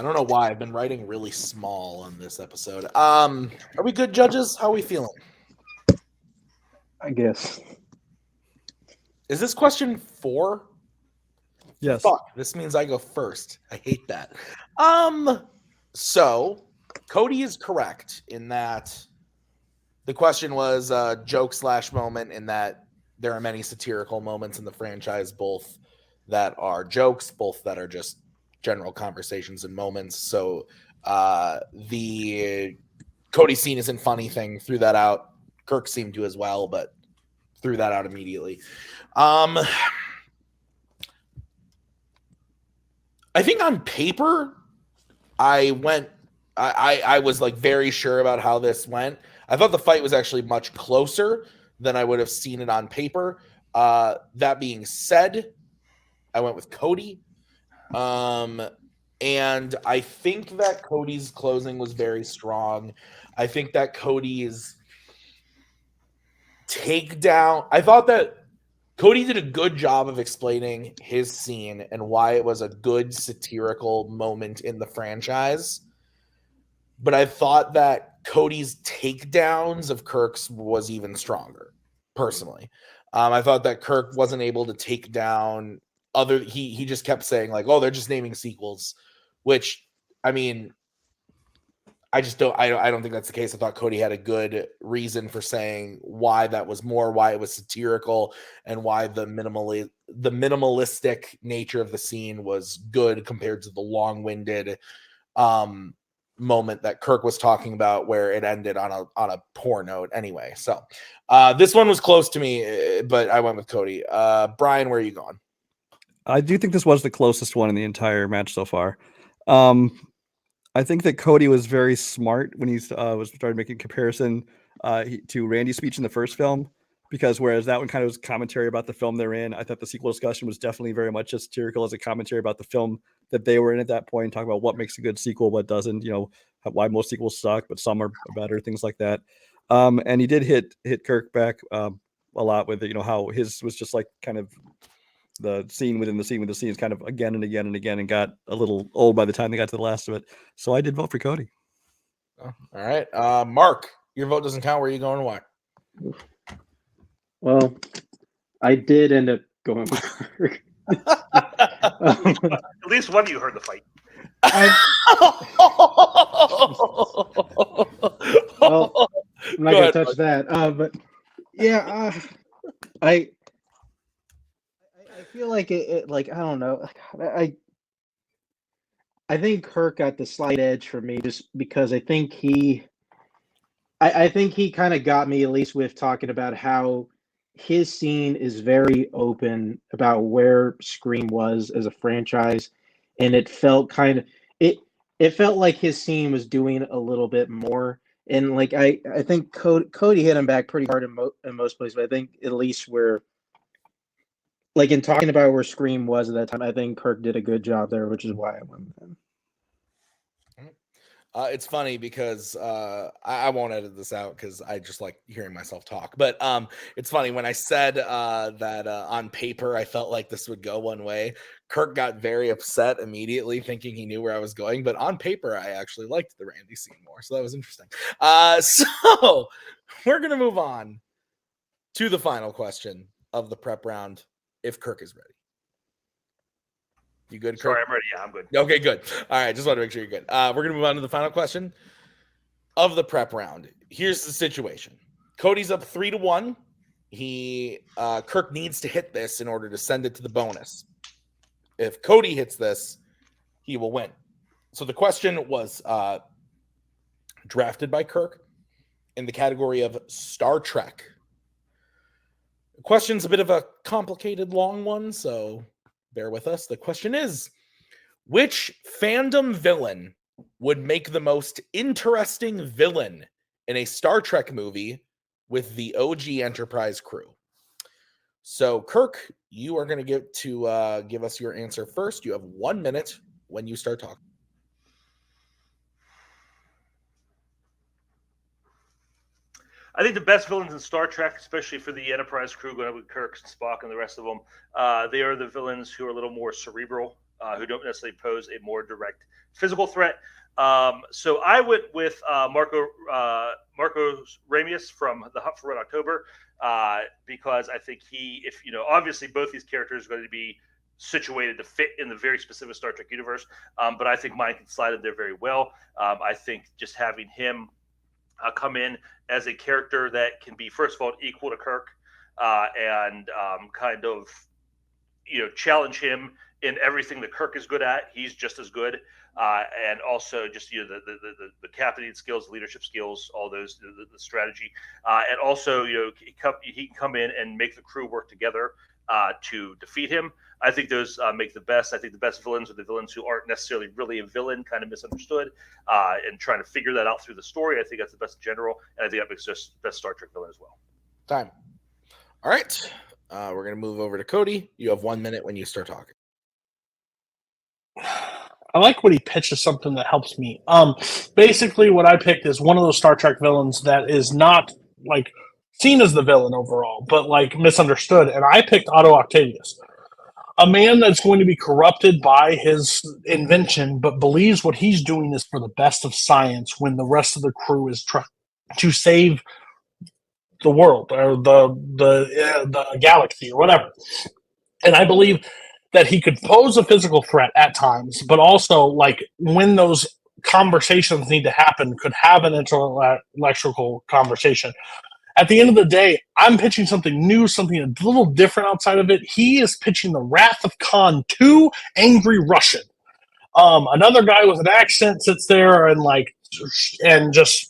I don't know why I've been writing really small on this episode. Are we good, judges? How are we feeling? I guess. Is this question 4? Yes. Fuck, this means I go first. I hate that. So Cody is correct in that the question was a joke/moment in that there are many satirical moments in the franchise, both that are jokes, both that are just general conversations and moments. So the Cody scene isn't funny thing, threw that out. Kirk seemed to as well, but threw that out immediately. I think on paper, I was like very sure about how this went. I thought the fight was actually much closer than I would have seen it on paper. That being said, I went with Cody. And I think that Cody's closing was very strong. I think that Cody's takedown, I thought that Cody did a good job of explaining his scene and why it was a good satirical moment in the franchise. but I thought that Cody's takedowns of Kirk's was even stronger, personally. I thought that Kirk wasn't able to take down he just kept saying like, oh, they're just naming sequels, which, I mean, I don't think that's the case. I thought Cody had a good reason for saying why that was more, why it was satirical, and why the minimalistic nature of the scene was good compared to the long-winded moment that Kirk was talking about, where it ended on a poor note anyway. So this one was close to me, but I went with Cody. Brian, where are you going? I do think this was the closest one in the entire match so far. I think that Cody was very smart when he started making comparison to Randy's speech in the first film, because whereas that one kind of was commentary about the film they're in, I thought the sequel discussion was definitely very much as satirical as a commentary about the film that they were in at that point, talking about what makes a good sequel, what doesn't, why most sequels suck, but some are better, things like that. And he did hit Kirk back a lot with how his was just like kind of the scene within the scene with the scenes kind of again and again and again, and got a little old by the time they got to the last of it. So I did vote for Cody. Oh, all right. Mark, your vote doesn't count. Where are you going and why? Well, I did end up going with Kirk. At least one of you heard the fight. Well, I'm not going to touch that. But yeah, I feel like it like, I don't know. I think Kirk got the slight edge for me just because I think he kind of got me, at least with talking about how his scene is very open about where Scream was as a franchise, and it felt it felt like his scene was doing a little bit more. And like I think Cody hit him back pretty hard in most places, but I think at least where, like in talking about where Scream was at that time, I think Kirk did a good job there, which is why I went with him. It's funny because I won't edit this out because I just like hearing myself talk. But it's funny when I said that on paper I felt like this would go one way. Kirk got very upset immediately, thinking he knew where I was going. But on paper, I actually liked the Randy scene more, so that was interesting. So we're gonna move on to the final question of the prep round. If Kirk is ready. You good, Kirk? Sorry, I'm ready. Yeah, I'm good. Okay, good. All right, just want to make sure you're good. We're going to move on to the final question of the prep round. Here's the situation. Cody's up 3-1. Kirk needs to hit this in order to send it to the bonus. If Cody hits this, he will win. So the question was drafted by Kirk in the category of Star Trek. The question's a bit of a complicated, long one, so bear with us. The question is, which fandom villain would make the most interesting villain in a Star Trek movie with the OG Enterprise crew? So, Kirk, you are going to give us your answer first. You have 1 minute when you start talking. I think the best villains in Star Trek, especially for the Enterprise crew, going with Kirk, Spock, and the rest of them, they are the villains who are a little more cerebral, who don't necessarily pose a more direct physical threat. So I went with Marco Ramius from The Hunt for Red October, because I think obviously both these characters are going to be situated to fit in the very specific Star Trek universe, but I think mine can slide in there very well. I think just having him come in as a character that can be, first of all, equal to Kirk, and kind of, challenge him in everything that Kirk is good at. He's just as good, and also just the captaining skills, leadership skills, all those, the strategy, and also he can come in and make the crew work together to defeat him. I think those make the best. I think the best villains are the villains who aren't necessarily really a villain, kind of misunderstood, and trying to figure that out through the story. I think that's the best in general, and I think that makes just the best Star Trek villain as well. Time. All right. We're going to move over to Cody. You have 1 minute when you start talking. I like what he pitched as something that helps me. Basically, what I picked is one of those Star Trek villains that is not like seen as the villain overall, but like misunderstood. And I picked Otto Octavius. a man that's going to be corrupted by his invention, but believes what he's doing is for the best of science when the rest of the crew is trying to save the world or the galaxy or whatever. And I believe that he could pose a physical threat at times, but also, like, when those conversations need to happen, could have an intellectual conversation. At the end of the day, I'm pitching something new, something a little different outside of it. He is pitching the Wrath of Khan 2 Angry Russian. Another guy with an accent sits there and just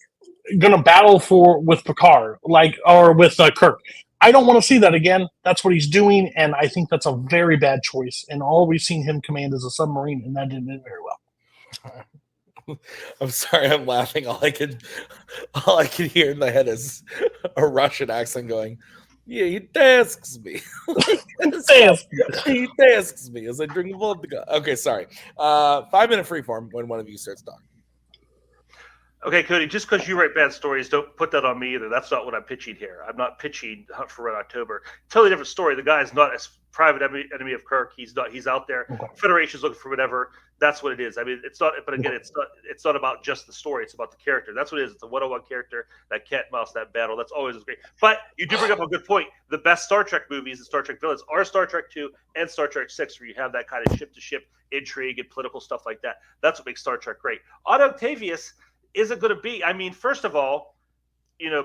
gonna battle with Picard, or with Kirk. I don't want to see that again. That's what he's doing, and I think that's a very bad choice. And all we've seen him command is a submarine, and that didn't do very well. I'm sorry, I'm laughing. All I could hear in my head is a Russian accent going, "Yeah, he tasks me." He tasks me as I drink vodka. Okay, sorry. 5-minute freeform when one of you starts talking. Okay, Cody, just because you write bad stories, don't put that on me either. That's not what I'm pitching here. I'm not pitching Hunt for Red October. Totally different story. The guy is not a private enemy of Kirk. He's not. He's out there. Okay. Federation's looking for whatever. That's what it is. I mean, it's not. But again, it's not about just the story. It's about the character. That's what it is. It's a one-on-one character. That cat mouse, that battle. That's always great. But you do bring up a good point. The best Star Trek movies and Star Trek villains are Star Trek 2 and Star Trek 6, where you have that kind of ship-to-ship intrigue and political stuff like that. That's what makes Star Trek great. Otto Octavius isn't going to be. I mean, first of all,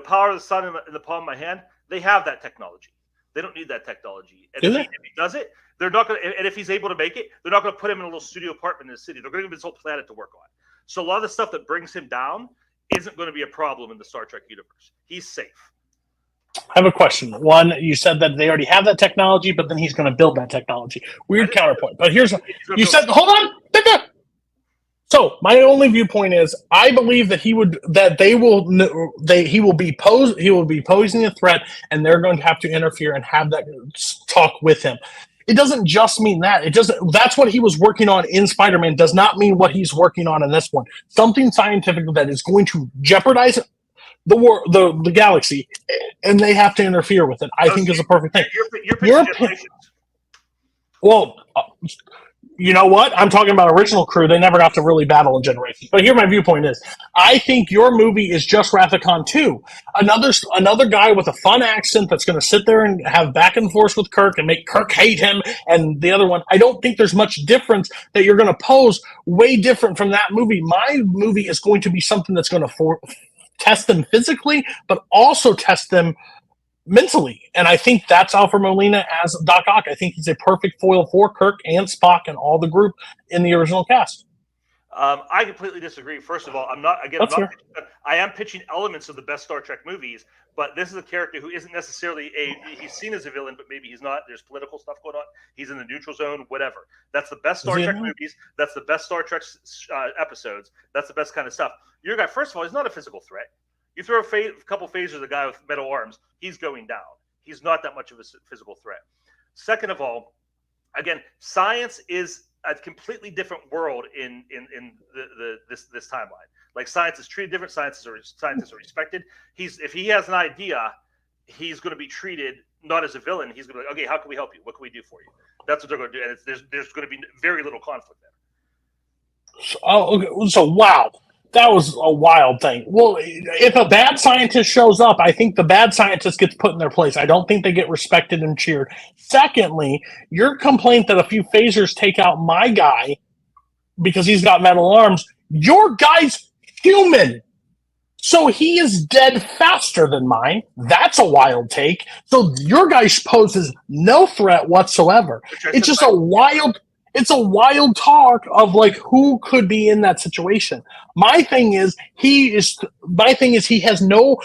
Power of the Sun in the palm of my hand. They have that technology. They don't need that technology. And if he does it, they're not going to. And if he's able to make it, they're not going to put him in a little studio apartment in the city. They're going to give him his whole planet to work on. So a lot of the stuff that brings him down isn't going to be a problem in the Star Trek universe. He's safe. I have a question. One, you said that they already have that technology, but then he's going to build that technology. Weird counterpoint. But here's you said. Hold on. So my only viewpoint is I believe that he will be posing a threat, and they're going to have to interfere and have that talk with him. It doesn't just mean that. That's what he was working on in Spider-Man does not mean what he's working on in this one. Something scientific that is going to jeopardize the galaxy, and they have to interfere with it. I think is a perfect thing. Well. You know what? I'm talking about original crew. They never got to really battle in Generations. But here my viewpoint is, I think your movie is just Wrath of Khan 2. Another guy with a fun accent that's going to sit there and have back and forth with Kirk and make Kirk hate him and the other one. I don't think there's much difference that you're going to pose way different from that movie. My movie is going to be something that's going to test them physically, but also test them mentally, and I think that's Alfred Molina as Doc Ock. I think he's a perfect foil for Kirk and Spock and all the group in the original cast. I completely disagree. First of all, I am pitching elements of the best Star Trek movies, but this is a character who isn't necessarily he's seen as a villain, but maybe he's not. There's political stuff going on. He's in the neutral zone, whatever. That's the best Star Trek movies. That's the best Star Trek episodes. That's the best kind of stuff. Your guy, first of all, he's not a physical threat. You throw a couple phasers at a guy with metal arms, he's going down. He's not that much of a physical threat. Second of all, again, science is a completely different world in this timeline. Like, science is treated different. Scientists are respected. If he has an idea, he's going to be treated not as a villain. He's going to be like, okay, how can we help you? What can we do for you? That's what they're going to do, and there's going to be very little conflict there. Oh, okay. So wow. That was a wild thing. Well, if a bad scientist shows up, I think the bad scientist gets put in their place. I don't think they get respected and cheered. Secondly, your complaint that a few phasers take out my guy because he's got metal arms, your guy's human. So he is dead faster than mine. That's a wild take. So your guy poses no threat whatsoever. It's just It's a wild talk of like who could be in that situation. My thing is he has no.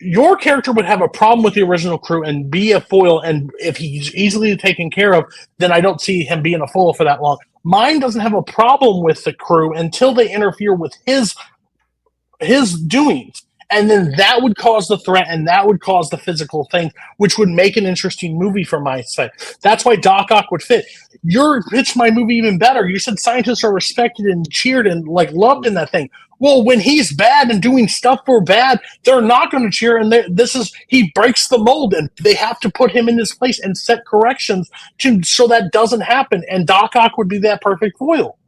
Your character would have a problem with the original crew and be a foil, and if he's easily taken care of, then I don't see him being a foil for that long. Mine doesn't have a problem with the crew until they interfere with his doings. And then that would cause the threat, and that would cause the physical thing, which would make an interesting movie from my side. That's why Doc Ock would fit. Your pitched my movie even better. You said scientists are respected and cheered and like loved in that thing. Well, when he's bad and doing stuff for bad, they're not going to cheer. And he breaks the mold, and they have to put him in his place and set corrections so that doesn't happen. And Doc Ock would be that perfect foil.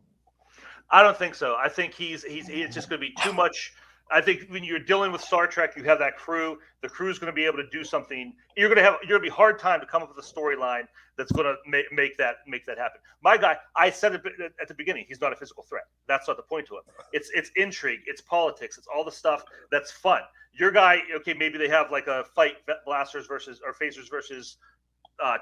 I don't think so. I think it's just going to be too much. I think when you're dealing with Star Trek, you have that crew. The crew's going to be able to do something. You're going to be hard time to come up with a storyline that's going to make that happen. My guy, I said it at the beginning. He's not a physical threat. That's not the point to him. It's intrigue. It's politics. It's all the stuff that's fun. Your guy, okay, maybe they have like a fight, blasters versus or phasers versus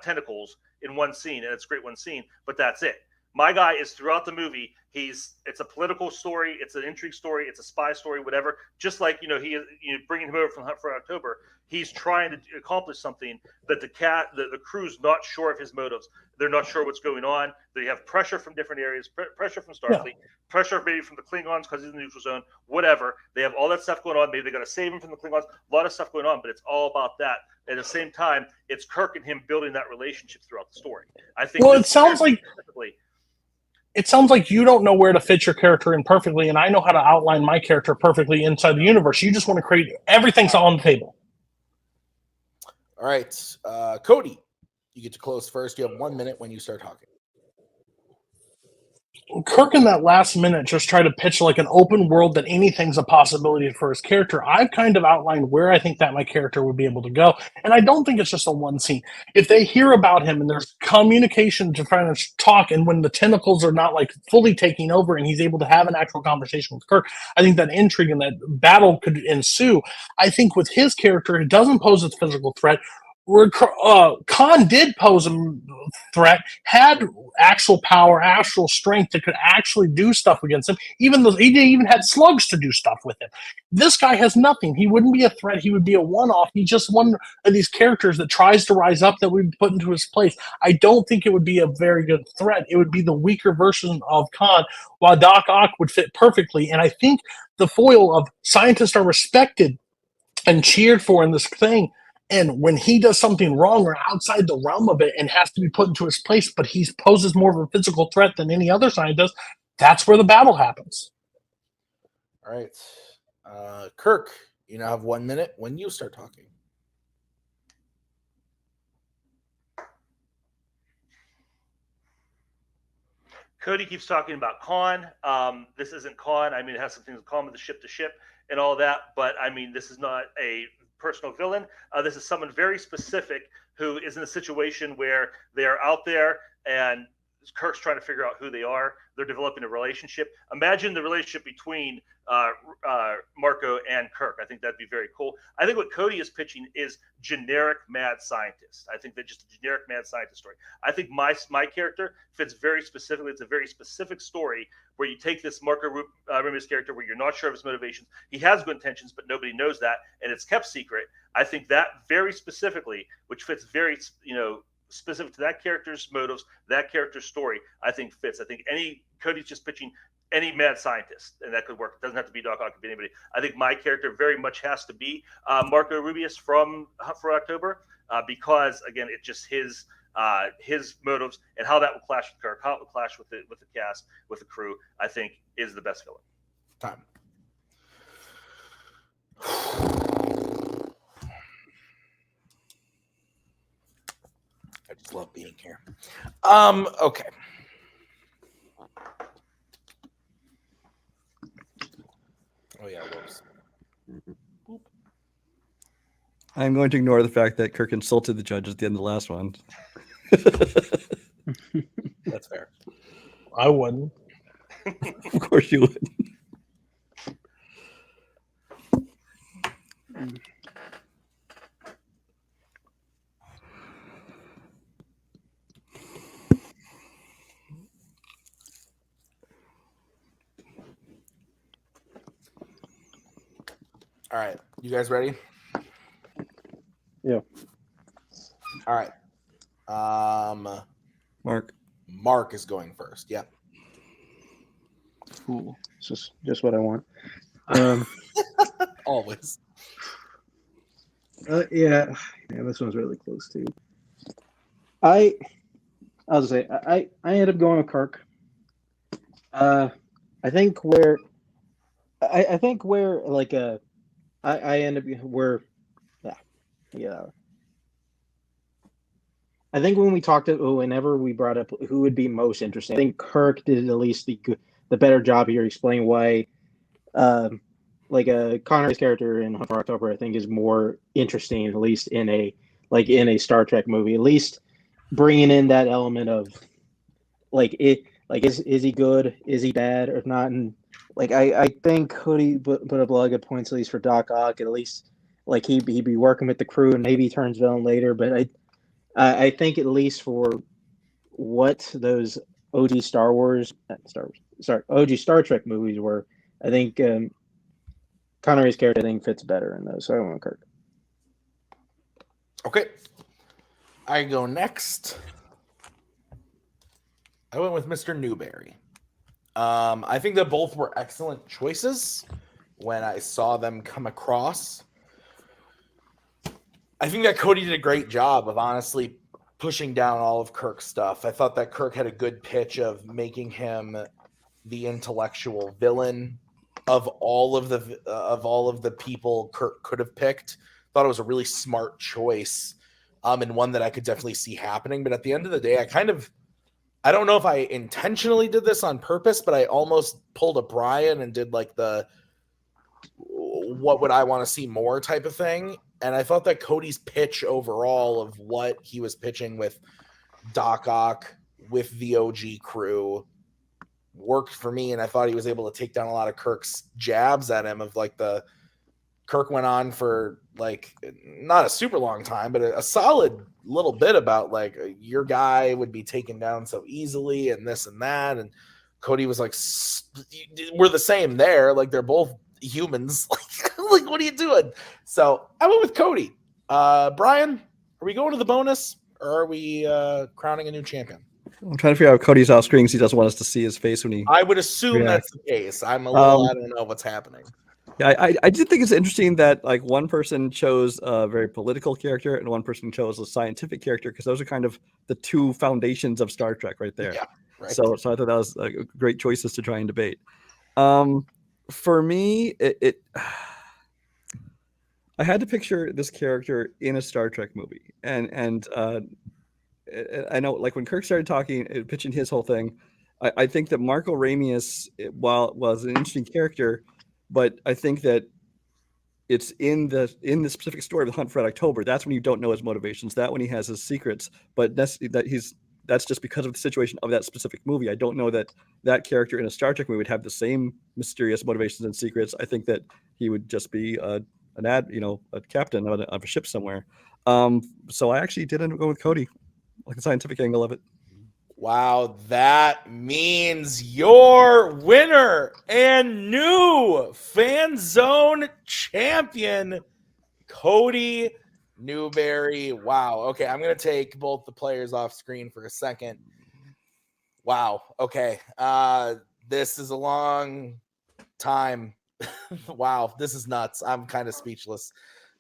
tentacles in one scene, and it's a great one scene, but that's it. My guy is throughout the movie. It's a political story. It's an intrigue story. It's a spy story, whatever. Just like bringing him over from Hunt for October, he's trying to accomplish something that the crew's not sure of his motives. They're not sure what's going on. They have pressure from different areas, pressure from Starfleet, pressure maybe from the Klingons because he's in the neutral zone, whatever. They have all that stuff going on. Maybe they got to save him from the Klingons. A lot of stuff going on, but it's all about that. At the same time, it's Kirk and him building that relationship throughout the story. I think. Well, it sounds like you don't know where to fit your character in perfectly, and I know how to outline my character perfectly inside the universe. You just want to create everything's on the table. All right, Cody, you get to close first. You have 1 minute when you start talking. Kirk in that last minute just tried to pitch like an open world that anything's a possibility for his character. I've kind of outlined where I think that my character would be able to go. And I don't think it's just a one scene. If they hear about him and there's communication to try to talk, and when the tentacles are not like fully taking over and he's able to have an actual conversation with Kirk, I think that intrigue and that battle could ensue. I think with his character, it doesn't pose a physical threat. Khan did pose a threat, had actual power, actual strength that could actually do stuff against him, even though he even had slugs to do stuff with him. This guy has nothing. He wouldn't be a threat. He would be a one-off. He's just one of these characters that tries to rise up that we put into his place. I don't think it would be a very good threat. It would be the weaker version of Khan, while Doc Ock would fit perfectly. And I think the foil of scientists are respected and cheered for in this thing. And when he does something wrong or outside the realm of it and has to be put into his place, but he poses more of a physical threat than any other scientist, that's where the battle happens. All right. Kirk, you now have 1 minute when you start talking. Cody keeps talking about Khan. This isn't Khan. I mean, it has something in common with the ship to ship and all that, but I mean, this is not a personal villain. This is someone very specific who is in a situation where they are out there and Kirk's trying to figure out who they are. They're developing a relationship. Imagine the relationship between Marco and Kirk. I think that'd be very cool. I think what Cody is pitching is generic mad scientist. I think that just a generic mad scientist story. I think my character fits very specifically. It's a very specific story where you take this Marco Rubius character where you're not sure of his motivations. He has good intentions, but nobody knows that, and it's kept secret. I think that very specifically, which fits very, specific to that character's motives, that character's story, I think fits. I think Cody's just pitching any mad scientist, and that could work. It doesn't have to be Doc Ock, it could be anybody. I think my character very much has to be Marco Rubius from Hunt for October, because again, it's just his motives and how that will clash with Kirk, how it will clash with the cast, with the crew, I think is the best villain. Time. I just love being here. Okay. Oh yeah, whoops. I'm going to ignore the fact that Kirk insulted the judge at the end of the last one. That's fair. I wouldn't. Of course you would. All right. You guys ready? Yeah. All right. Mark is going first. Yep. Cool. It's just what I want. Always. Yeah, this one's really close too. I'll just say I ended up going with Kirk. I think where I think where like I end up where yeah. I think when we talked to whenever we brought up who would be most interesting, I think Kirk did at least the better job here explaining why like Connery's character in Hunt for October I think is more interesting, at least in a Star Trek movie, at least bringing in that element of like it like is he good, is he bad or not. And like I think Cody put up a lot of good points, at least for Doc Ock. At least like he'd be working with the crew and maybe he turns villain later, but I think at least for what those OG OG Star Trek movies were, I think Connery's character I think fits better in those. So I went Kirk. Okay. I go next. I went with Mr. Newberry. I think that both were excellent choices when I saw them come across. I think that Cody did a great job of honestly pushing down all of Kirk's stuff. I thought that Kirk had a good pitch of making him the intellectual villain of all of the people Kirk could have picked. Thought it was a really smart choice, and one that I could definitely see happening. But at the end of the day, I don't know if I intentionally did this on purpose, but I almost pulled a Brian and did like the what would I want to see more type of thing. And I thought that Cody's pitch overall of what he was pitching with Doc Ock, with the OG crew, worked for me. And I thought he was able to take down a lot of Kirk's jabs at him of like Kirk went on for like not a super long time, but a solid little bit about like your guy would be taken down so easily and this and that. And Cody was like, we're the same there. Like they're both humans. Like what are you doing? So I went with Cody. Brian, are we going to the bonus or are we crowning a new champion? I'm trying to figure out Cody's off screen because he doesn't want us to see his face when he. I would assume reacts. that's the case. I'm a little, I don't know what's happening. Yeah, I did think it's interesting that like one person chose a very political character and one person chose a scientific character because those are kind of the two foundations of Star Trek right there. Yeah, right. So I thought that was great choices to try and debate. For me, I had to picture this character in a Star Trek movie, and I know like when Kirk started talking, pitching his whole thing, I think that Marco Ramius, while was an interesting character. But I think that it's in the specific story of the Hunt for Red October. That's when you don't know his motivations. That when he has his secrets. But that's just because of the situation of that specific movie. I don't know that character in a Star Trek movie would have the same mysterious motivations and secrets. I think that he would just be a captain of a ship somewhere. So I actually did end up going with Cody, like the scientific angle of it. Wow, that means your winner and new Fanzone champion, Cody Newberry. Wow. Okay, I'm going to take both the players off screen for a second. Wow. Okay. This is a long time. Wow, this is nuts. I'm kind of speechless.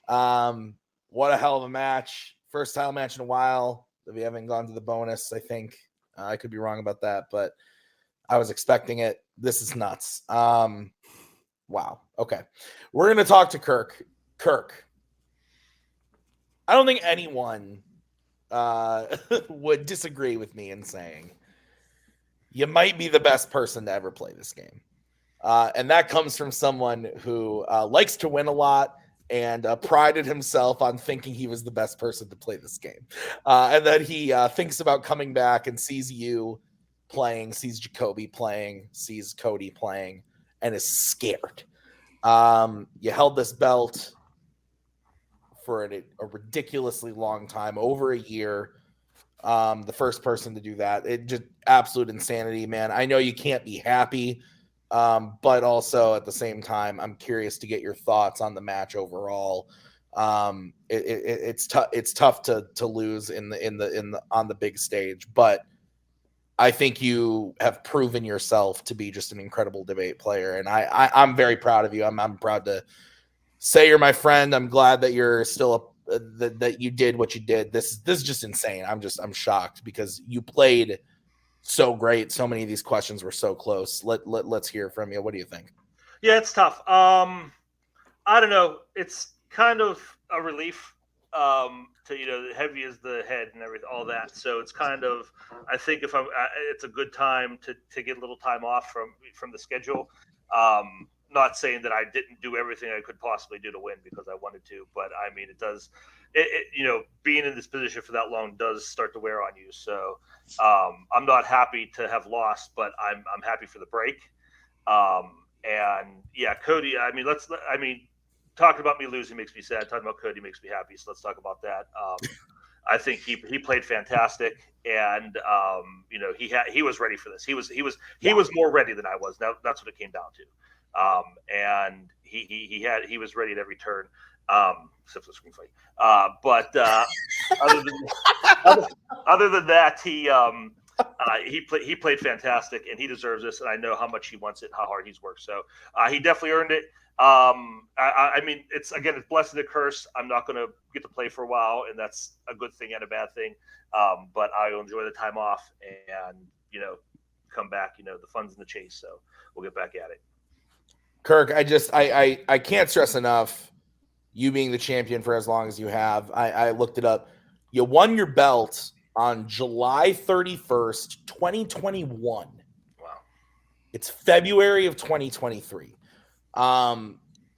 What a hell of a match. First title match in a while that we haven't gone to the bonus, I think. I could be wrong about that, but I was expecting it. This is nuts. Wow. Okay. We're going to talk to Kirk. Kirk. I don't think anyone would disagree with me in saying you might be the best person to ever play this game. And that comes from someone who likes to win a lot and prided himself on thinking he was the best person to play this game. And that he thinks about coming back and sees you playing, sees Jacoby playing, sees Cody playing, and is scared. You held this belt for a ridiculously long time, over a year. The first person to do that. It just absolute insanity, man. I know you can't be happy. But also at the same time, I'm curious to get your thoughts on the match overall. It's tough to lose on the big stage, but I think you have proven yourself to be just an incredible debate player, and I'm very proud of you. I'm proud to say you're my friend. I'm glad that you're still that you did what you did. This is just insane. I'm shocked because you played so great. So many of these questions were so close. Let's hear from you. What do you think? Yeah, it's tough. I don't know. It's kind of a relief to heavy is the head and everything, all that. So it's kind of, I think if it's a good time to get a little time off from the schedule. Not saying that I didn't do everything I could possibly do to win because I wanted to, but I mean, it does. Being in this position for that long does start to wear on you. So I'm not happy to have lost, but I'm happy for the break. And yeah, Cody. I mean, talking about me losing makes me sad. Talking about Cody makes me happy. So let's talk about that. I think he played fantastic, and he was ready for this. He was more ready than I was. Now that's what it came down to. And he was ready at every turn, except for the screen fight. But other than that, he played fantastic, and he deserves this. And I know how much he wants it, how hard he's worked. So he definitely earned it. I mean, it's blessed and a curse. I'm not going to get to play for a while, and that's a good thing and a bad thing. But I'll enjoy the time off and come back. The fun's in the chase, so we'll get back at it. Kirk, I can't stress enough you being the champion for as long as you have. I looked it up. You won your belt on July 31st, 2021. Wow. It's February of 2023.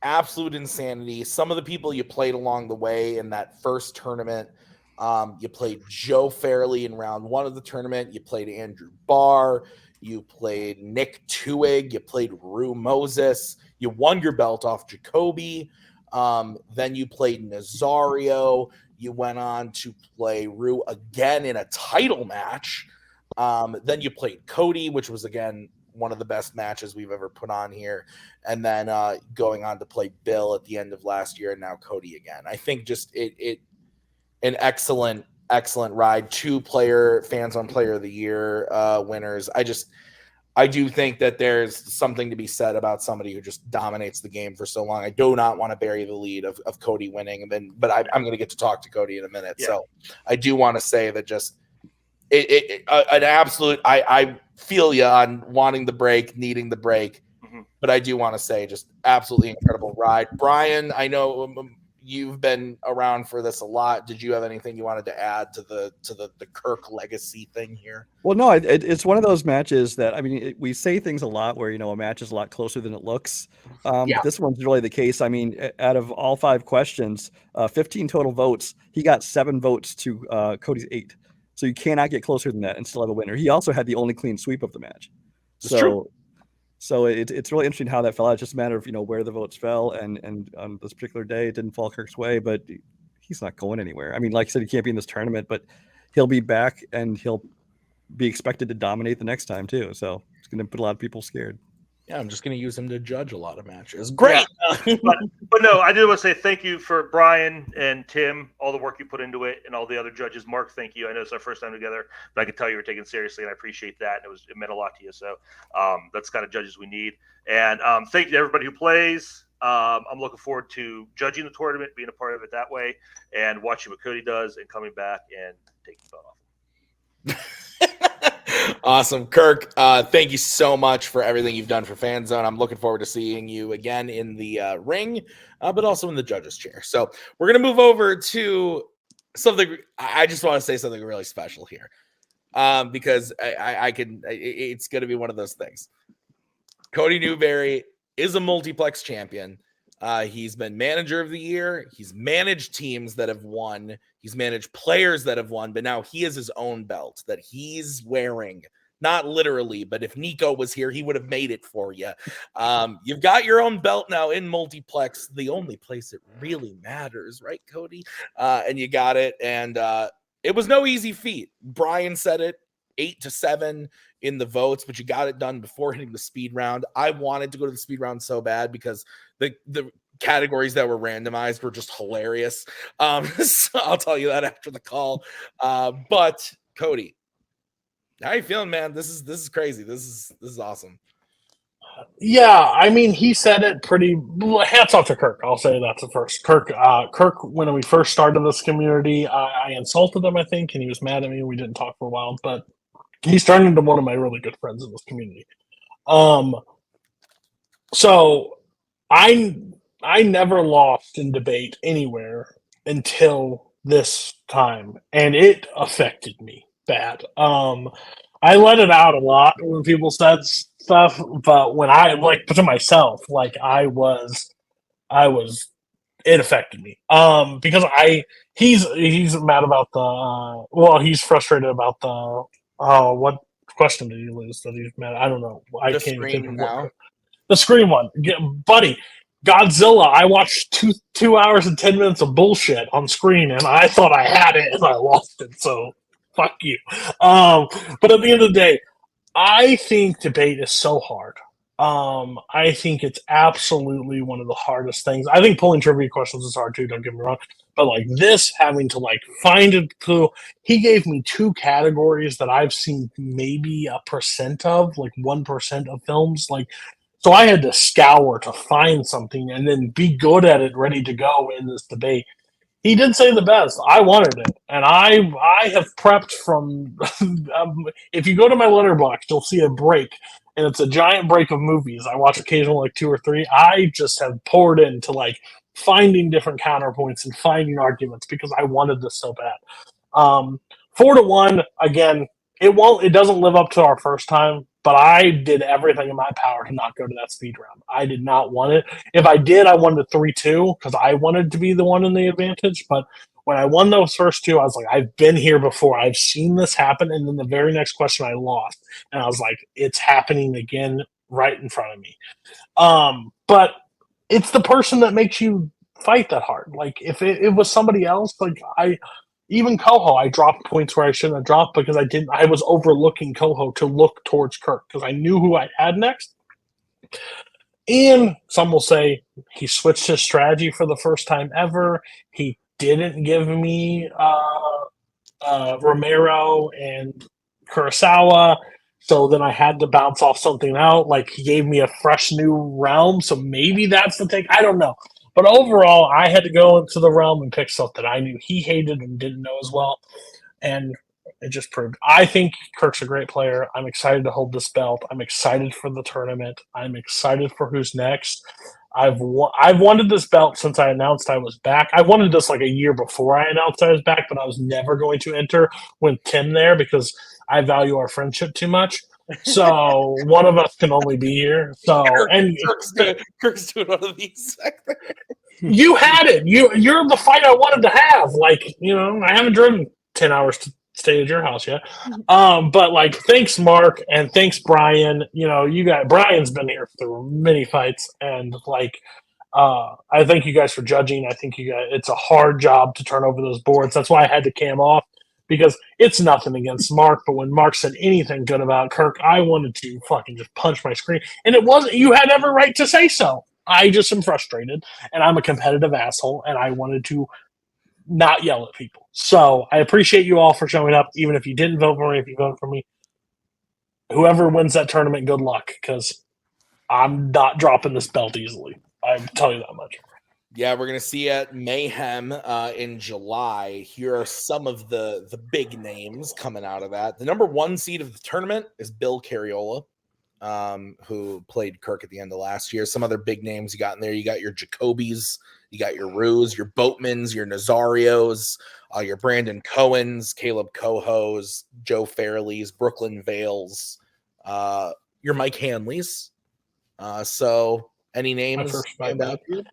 Absolute insanity. Some of the people you played along the way in that first tournament, you played Joe Fairley in round 1 of the tournament. You played Andrew Barr. You played Nick Twohig. You played Rue Moses. You won your belt off Jacoby. Then you played Nazario. You went on to play Rue again in a title match. Then you played Cody, which was, again, one of the best matches we've ever put on here. And then going on to play Bill at the end of last year, and now Cody again. I think just an excellent ride. 2-player Fanzone Player of the Year winners. I do think that there's something to be said about somebody who just dominates the game for so long. I do not want to bury the lead of Cody winning, but I'm going to get to talk to Cody in a minute. Yeah. So I do want to say that just an absolute. I feel you on wanting the break, needing the break, but I do want to say just absolutely incredible ride. Brian, I know you've been around for this a lot. Did you have anything you wanted to add to the Kirk legacy thing here? Well, no, it's one of those matches that, I mean, we say things a lot where, a match is a lot closer than it looks. This one's really the case. I mean, out of all 5 questions, 15 total votes, he got 7 votes to Cody's 8. So you cannot get closer than that and still have a winner. He also had the only clean sweep of the match. So it's really interesting how that fell out. It's just a matter of, where the votes fell. And on this particular day, it didn't fall Kirk's way, but he's not going anywhere. I mean, like I said, he can't be in this tournament, but he'll be back and he'll be expected to dominate the next time too. So it's going to put a lot of people scared. Yeah, I'm just going to use him to judge a lot of matches. Great. Yeah. but no, I do want to say thank you for Brian and Tim, all the work you put into it, and all the other judges. Mark, thank you. I know it's our first time together, but I can tell you were taken seriously, and I appreciate that. It meant a lot to you. So that's the kind of judges we need. And thank you to everybody who plays. I'm looking forward to judging the tournament, being a part of it that way, and watching what Cody does and coming back and taking the belt off. Awesome. Kirk, thank you so much for everything you've done for Fanzone. I'm looking forward to seeing you again in the ring, but also in the judges chair. So we're going to move over to something. I just want to say something really special here because it's going to be one of those things. Cody Newberry is a multiplex champion. He's been manager of the year. He's managed teams that have won. He's managed players that have won, but now he has his own belt that he's wearing. Not literally, but if Nico was here, he would have made it for you. You've got your own belt now in multiplex, the only place it really matters, right, Cody? And you got it. And it was no easy feat. Brian said it, 8-7 in the votes, but you got it done before hitting the speed round. I wanted to go to the speed round so bad because the categories that were randomized were just hilarious. So I'll tell you that after the call. But Cody, how are you feeling, man? This is crazy. This is awesome. Yeah, I mean, he said it pretty. Hats off to Kirk. I'll say that's the first. Kirk, when we first started this community, I insulted him, I think, and he was mad at me. We didn't talk for a while, but he's turned into one of my really good friends in this community. So I never lost in debate anywhere until this time, and it affected me bad. I let it out a lot when people said stuff, but when I like to myself, like I was, it affected me. Because he's mad about the he's frustrated about the what question did he lose that he's mad? I don't know. I The can't even think of screen what now. the screen one, buddy. Godzilla. I watched 2 hours and 10 minutes of bullshit on screen, and I thought I had it, and I lost it. So fuck you. But at the end of the day, I think debate is so hard. I think it's absolutely one of the hardest things. I think pulling trivia questions is hard too. Don't get me wrong, but like this, having to like find a clue. He gave me 2 categories that I've seen maybe 1% of, like 1% of films. Like, so I had to scour to find something and then be good at it, ready to go in this debate. He did say the best. I wanted it, and I have prepped from. If you go to my letterbox, you'll see a break, and it's a giant break of movies. I watch occasionally like 2 or 3. I just have poured into like finding different counterpoints and finding arguments because I wanted this so bad. 4-1 again. It doesn't live up to our first time, but I did everything in my power to not go to that speed round. I did not want it. If I did, I wanted a 3-2 because I wanted to be the one in the advantage. But when I won those first 2, I was like, I've been here before. I've seen this happen. And then the very next question I lost. And I was like, it's happening again right in front of me. But it's the person that makes you fight that hard. Like if it was somebody else, like even Koho, I dropped points where I shouldn't have dropped because I was overlooking Koho to look towards Kirk because I knew who I had next. And some will say he switched his strategy for the first time ever. He didn't give me Romero and Kurosawa, so then I had to bounce off something out. Like he gave me a fresh new realm, so maybe that's the take. I don't know. But overall, I had to go into the realm and pick stuff that I knew he hated and didn't know as well. And it just proved. I think Kirk's a great player. I'm excited to hold this belt. I'm excited for the tournament. I'm excited for who's next. I've wanted this belt since I announced I was back. I wanted this like a year before I announced I was back, but I was never going to enter with Tim there because I value our friendship too much. So one of us can only be here. So Kirk's doing one of these. You had it. You're the fight I wanted to have. Like, I haven't driven 10 hours to stay at your house yet. But like, thanks Mark and thanks Brian. Brian's been here through many fights, and like I thank you guys for judging. I think it's a hard job to turn over those boards. That's why I had to cam off. Because it's nothing against Mark, but when Mark said anything good about Kirk, I wanted to fucking just punch my screen. And it wasn't, you had every right to say so. I just am frustrated, and I'm a competitive asshole, and I wanted to not yell at people. So I appreciate you all for showing up, even if you didn't vote for me, if you voted for me. Whoever wins that tournament, good luck, because I'm not dropping this belt easily. I tell you that much. Yeah, we're going to see at Mayhem in July. Here are some of the big names coming out of that. The number 1 seed of the tournament is Bill Carriola, who played Kirk at the end of last year. Some other big names you got in there. You got your Jacobys, you got your Rues, your Boatmans, your Nazarios, your Brandon Cohens, Kaleb Kohos, Joe Fairleys, Brooklyn Vales, your Mike Hanleys. So any names stand out to you?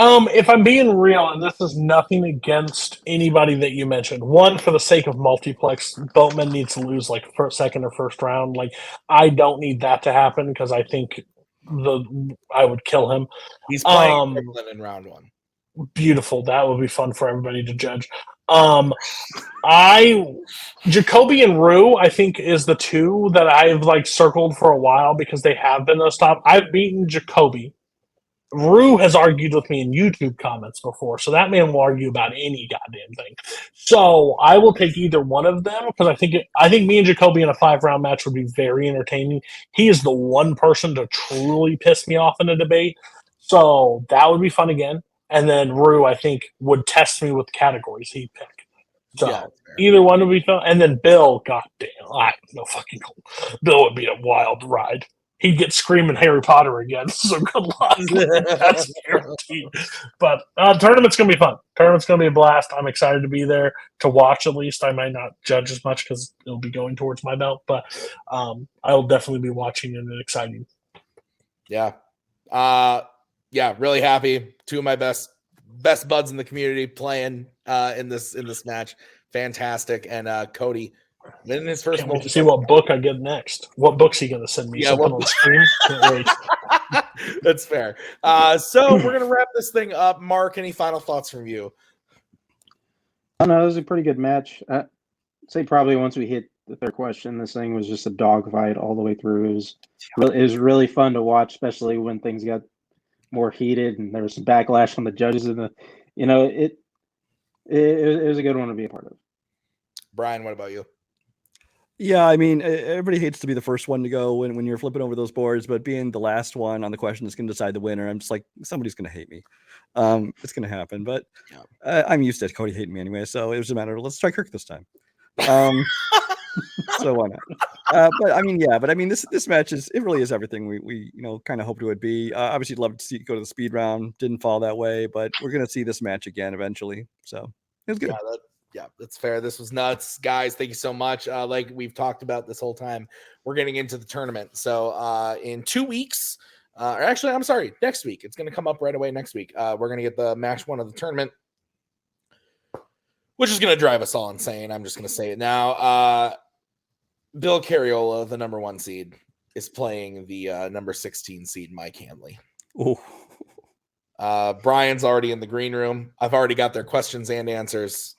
If I'm being real, and this is nothing against anybody that you mentioned, one, for the sake of multiplex, Boatman needs to lose like second or first round. Like, I don't need that to happen because I think I would kill him. He's playing Brooklyn in round 1. Beautiful. That would be fun for everybody to judge. Jacoby and Rue, I think, is the 2 that I've like circled for a while because they have been those top. I've beaten Jacoby. Rue has argued with me in YouTube comments before, so that man will argue about any goddamn thing. So I will take either one of them because I think me and Jacoby in a 5-round match would be very entertaining. He is the one person to truly piss me off in a debate, so that would be fun again. And then Rue, I think, would test me with categories he'd pick. So yeah, either one would be fun. And then Bill, goddamn, I have no fucking clue. Bill would be a wild ride. he'd get screaming Harry Potter again. So good luck. That's guaranteed. But tournament's going to be fun. Tournament's going to be a blast. I'm excited to be there to watch at least. I might not judge as much because it'll be going towards my belt, but I will definitely be watching and exciting. Yeah. Yeah, really happy. Two of my best buds in the community playing in this match. Fantastic. And Cody in his first Can't wait to see what book I get next. What book's he going to send me? Yeah, Something on the screen? Can't wait. That's fair. So we're going to wrap this thing up. Mark, any final thoughts from you? Oh, no, it was a pretty good match. I'd say probably once we hit the third question, this thing was just a dogfight all the way through. It was really fun to watch, especially when things got more heated and there was some backlash from the judges. And it was a good one to be a part of. Brian, what about you? Yeah, I mean, everybody hates to be the first one to go when you're flipping over those boards, but being the last one on the question that's going to decide the winner, I'm just like, somebody's going to hate me. It's going to happen, but I'm used to Cody hating me anyway, so it was a matter of let's try Kirk this time. So why not? But I mean, this match it really is everything we kind of hoped it would be. Obviously, love to see it go to the speed round. Didn't fall that way, but we're going to see this match again eventually. So it was good. Yeah, that's fair. This was nuts. Guys, thank you so much. Like we've talked about this whole time, we're getting into the tournament. So in 2 weeks, or actually, I'm sorry, next week. It's going to come up right away next week. We're going to get the match 1 of the tournament, which is going to drive us all insane. I'm just going to say it now. Bill Carriola, the number 1 seed, is playing the number 16 seed, Mike Hanley. Oh. Brian's already in the green room. I've already got their questions and answers.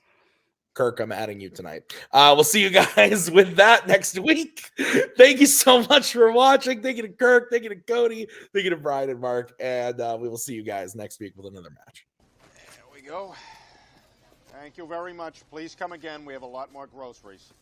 Kirk, I'm adding you tonight. We'll see you guys with that next week. Thank you so much for watching. Thank you to Kirk. Thank you to Cody. Thank you to Brian and Mark. And we will see you guys next week with another match. There we go. Thank you very much. Please come again. We have a lot more groceries.